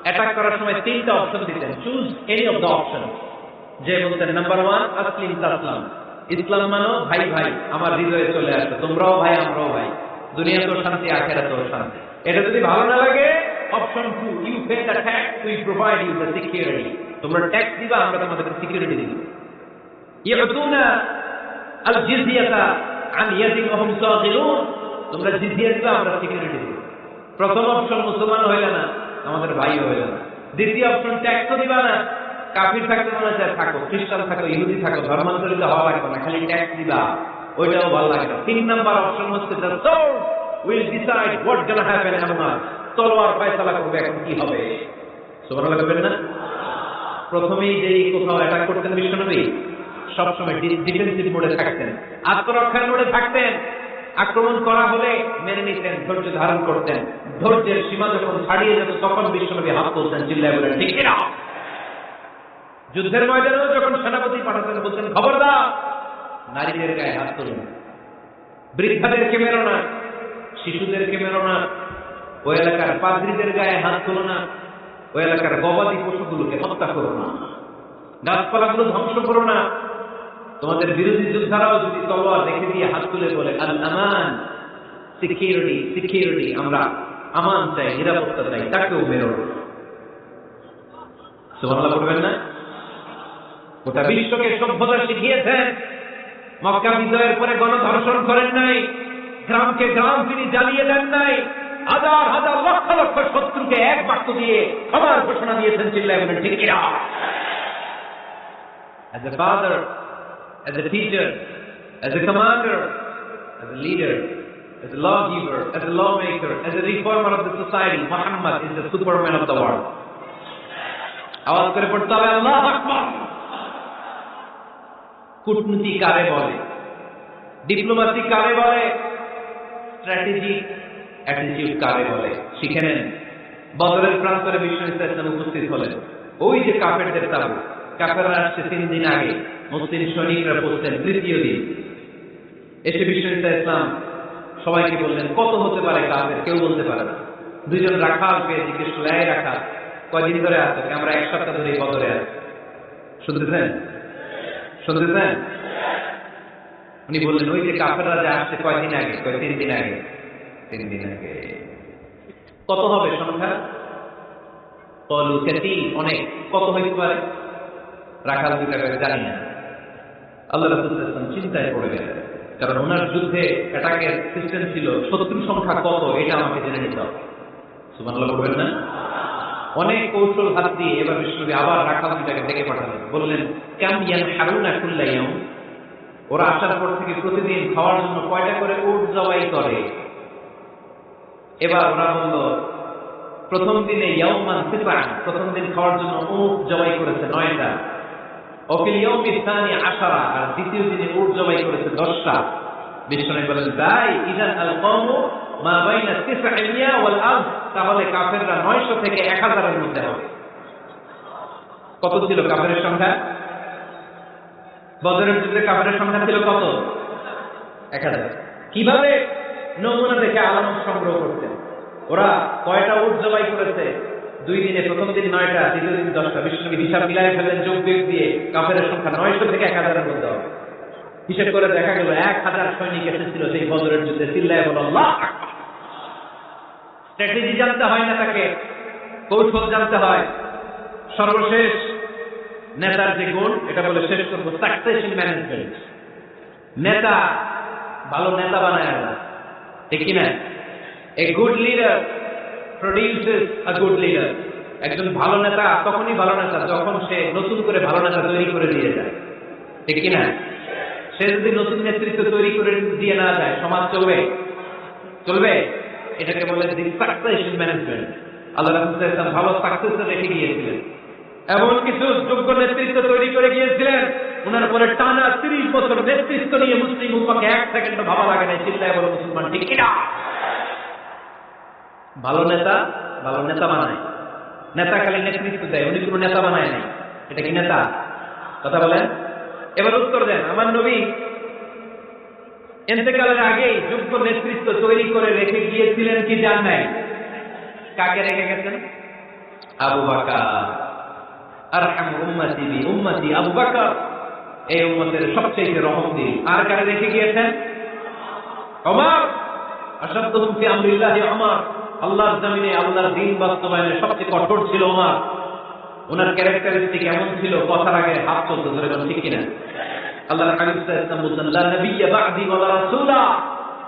অ্যাটাক করার সময় 3টা অপশন দিতেন, choose any of the option. যে বলতেন নাম্বার 1 আসলিম তাসলাম, ইসলাম মানো, ভাই ভাই আমার হৃদয়ে চলে আসো, তোমরাও ভাই আমরাও ভাই, দুনিয়া তো শান্তি আখিরাত তো শান্তি। এটা যদি ভালো না লাগে, option 2 you pay the tax, we provide you the security. তোমরা ট্যাক্স দিবা, আমরা তোমাদেরকে সিকিউরিটি দিব। ইয়াতুনা আল জিজিয়াতা আন ইয়াদিন ওয়া হুম সাগিরুন, তোমরা জিজিয়া দিবা, আমরা সিকিউরিটি দিব। প্রথম অপশন মুসলমান হইলে না, আমাদের ভাই হইলে না। দ্বিতীয় অপশন ট্যাক্সও দিবা না, কাফির থাকতে মনে চায় থাকো, খ্রিস্টান থাকো, ইহুদি থাকো, ধর্মান্তরিত হওয়া লাগবে না, খালি ট্যাক্স দিবা, ওইটাও ভালো লাগে না। 3 নাম্বার অপশন হচ্ছে the sword will decide what's gonna happen among us, তলোয়ার ফয়সালা করবে এখন কি হবে। সুবহানাল্লাহ বলবেন না? প্রথমেই যে কোথাও অ্যাটাক করতেন বিশ্বনবী, সবসময় ডিফেন্সিভ মোডে থাকতেন, আত্মরক্ষার মোডে থাকতেন। আক্রমণ করা হলে মেনে নিতেন, ধৈর্য ধারণ করতেন। ধৈর্যের সীমা যখন ছাড়িয়ে যেত তখন বিশ্বনবী হাত তুলতেন, চিল্লায় বলেন ঠিক কিনা? যুদ্ধের ময়দানেও যখন সেনাপতি পাঠাতেন বলতেন খবরদার নারীদের গায়ে হাত তুলুন, বৃদ্ধাদেরকে মেরো না, শিশুদেরকে মেরো না, ওই এলাকার পাদ্রীদের গায়ে হাত তুলো না, ওই এলাকার গবাদি পশুগুলোকে হত্যা করো না, গাছপালাগুলো ধ্বংস করো না। তোমাদের বিরোধী যোদ্ধারাও যদি তলোয়ার রেখে দিয়ে হাত তুলে বলে আল আমান, সিকিউরিটি সিকিউরিটি, আমরা আমান চাই, নিরাপত্তা চাই, তাকেও মেরো। সুবহানাল্লাহ বলবেন না? গোটা বিশ্বকে সভ্যতা শিখিয়েছেন। মক্কা বিজয়ের পরে গণধর্ষণ করেন নাই, গ্রামকে গ্রাম তিনি জ্বালিয়ে দেন নাই, হাজার হাজার লক্ষ লক্ষ শত্রুকে এক বাক্য দিয়ে ক্ষমার ঘোষণা দিয়েছেন, চিল্লায় বলেন ঠিক কিনা? As a father, as a teacher, as a commander, as a leader, as a lawgiver, as a lawmaker, as a reformer of the society, Muhammad is the superman of the world. আওয়াজ করে পড়তে হবে আল্লাহু আকবার। কূটনীতি কারে বলে? Diplomacy কারে বলে? স্ট্র্যাটেজিক অ্যাটিটিউড কারে বলে? শিখে নেন। বদরের প্রান্তরে বিশ্ব ইসলাম উপস্থিত হলেন। ওই যে কাফেরদের তাবু, কাফেররা আসছে 3 দিন আগে, মুসলিম সৈনিকরা পৌঁছলেন 3য় দিন। এসে বিশ্ব ইসলাম সবাইকে বললেন কত হতে পারে কাফের, কেউ বলতে পারে না। 2 জন রাখাল পেয়ে জিজ্ঞেস করলেন, এই রাখাল কয়দিন ধরে আছে? আমরা 1 সপ্তাহ ধরে বদরে আছি। শুনতেছেন? শুনতেছেন? উনি বললেন ওই যে কাফেররা যে আসছে কয়দিন আগে? 3 দিন আগে। 3 দিন আগে। কত হবে সংখ্যা? কলু কাসীর, অনেক। কত হইতে পারে? রাখাল দুইটা জানি না। আল্লাহ রাসূল সাল্লাল্লাহু আলাইহি ওয়াসাল্লাম চিন্তায় পড়ে গেলেন, কারণ ওনার যুদ্ধে অ্যাটাকের সিস্টেম ছিল শত্রু সংখ্যা কত এটা আমাকে জেনে নিতে হবে। সুবহানাল্লাহ বলবেন না? অনেক কৌশল হাত দিয়ে এবার বিশ্বনবী আবার রাখাল দুইটাকে ডেকে পাঠালেন, বললেন কাম ইয়ানহারুনা কুল্লা ইয়াউম, ওরা আসার পর থেকে প্রতিদিন খাওয়ার জন্য কয়টা করে উট জবাই করে? এবার ওরা বলল প্রথম দিনে ইয়াউমান সিফান, প্রথম দিন খাওয়ার জন্য উট জবাই করেছে 9টা। ওফিল ইয়াউমি সানি 10, আর দ্বিতীয় দিনে উট জবাই করেছে 10টা। বিশ্বনবী বলেন তাই ইদান আল কওমু মা বাইনা 900 ওয়াল 1000, তাহলে কাফেররা 900 থেকে 1000 এর মধ্যে হবে। কত ছিল কাফেরের সংখ্যা? বদরের যুদ্ধে কাফেরের সংখ্যা ছিল কত? 1000। কিভাবে? নমুনা দেখে আলামত সংগ্রহ করতেন। ওরা কয়টা উট জবাই করেছে? 2 দিনে, প্রথম দিন 9টা, দ্বিতীয় দিন 10টা। বিশ্বনবী হিসাব মিলাই ফেলেন যোগ বিয়োগ দিয়ে, কাফেরের সংখ্যা 900 থেকে 1000-এর মধ্যে হবে। হিসাব করে দেখা গেল 1000 সৈনিক এসেছিল সেই বদরের যুদ্ধে। চিল্লায় বলো আল্লাহ আকবার। স্ট্র্যাটেজি জানতে হয় না, তাকে কৌশল জানতে হয়। সর্বশেষ নেতার যে গুণ, এটা বলে শেষ করবো, সাকসেশন ম্যানেজমেন্ট। নেতা ভালো নেতা বানায় না, ঠিক কিনা? A good leader produces a good leader. একজন ভালো নেতা তখনই ভালো নেতা যখন সে নতুন করে ভালো নেতা তৈরি করে দিয়ে যায়, ঠিক কিনা? সে যদি নতুন নেতৃত্ব তৈরি করে দিয়ে না যায়, সমাজ চলবে? চলবে? এটাকে বলে সাকসেশন ম্যানেজমেন্ট। আল্লাহ রাসূল সাল্লাল্লাহু আলাইহি ওয়াসাল্লাম ভালো সাকসেসর রেখে গিয়েছিলেন। এমন কিছু যোগ্য নেতৃত্ব তৈরি করে গিয়েছিলেন, ওনার পরে টানা 30 বছর নেতৃত্ব নিয়ে মুসলিম উম্মাহকে 1 সেকেন্ড ভাবা লাগে না। চিল্লায় বলো মুসলমান, ঠিক কিনা? ভালো নেতা ভালো নেতা বানায়। নেতা খালি নেতৃত্ব দেয়, উনি কোনো নেতা বানায় নাই। এটা কি নেতা? কথা বলেন। এবার উত্তর দেন। আমার নবী ইন্তেকালের আগেই যোগ্য নেতৃত্ব তৈরি করে রেখে গিয়েছিলেন কি জান নাই? কাকে রেখে গেছেন? আবু বকর। আরহামু উম্মতি বি উম্মতি আবু বকর, এই উম্মতের সবচেয়ে রহমদিল। আর কারে রেখে গিয়েছেন? ওমর। আশাদ্দুহুম ফি আমরিল্লাহি ওমর। আল্লাহর জমিনে আল্লাহর দ্বীন বাস্তবায়নে সবচেয়ে কঠোর ছিল ওমর। ওনার ক্যারেক্টারিস্টিক এমন ছিল, কথার আগে হাত চলতে ধরে, ঠিক কিনা? আল্লাহর হাবিব সাল্লাল্লাহু আলাইহি ওয়াসাল্লাম বলেন, লা নাবিয়্যা বা'দি ওয়ালা রাসূলা,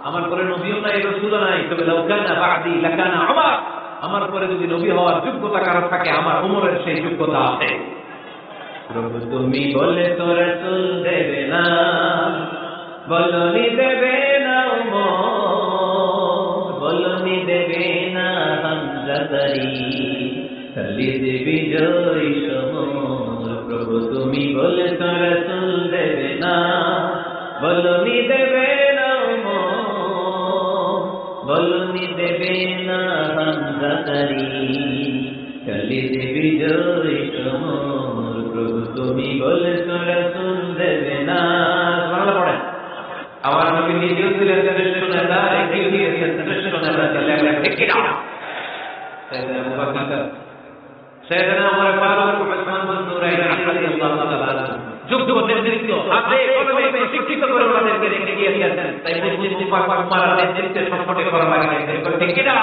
আমার পরে নবীও নাই, রাসূলও নাই, তবে লাউ কানা বা'দি লাকানা ওমর, আমার পরে যদি নবী হওয়ার যোগ্যতা কারো থাকে, আমার ওমরের সেই যোগ্যতা আছে। প্রভু তুমি বলে তো রাসূল দেবে না, বলনি দেবে না ওমর, বলনি দেবে না হামজাদারি, খালিদ বিজয় সমর। প্রভু তুমি বলে তো রাসূল দেবে না, বলনি দেবে না ওমর, বলনি দেবে না হামজাদারি, খালিদ বিজয় সমর। প্রভু তুমি বলে তো রাসূল দেবে না। সুবহানাল্লাহ পড়েন। আমার নবী নিজেও ছিলেন শ্রেষ্ঠ নেতা, রেখেও দিয়েছেন শ্রেষ্ঠ নেতা। ঠিক কিনা? সাইয়েদনা আবু বকর, সাইয়েদনা ওমর ফারুক, উসমান বিন নুরাইন রাদিয়াল্লাহু তাআলা আনহু যোগ্য নেতৃত্ব হাতে কলমে প্রশিক্ষিত করে ওনাদেরকে রেখে গিয়েছেন। তাই মুসলিম উম্মাহর নেতৃত্বের সংকটে করা লাগে। ঠিক কিনা?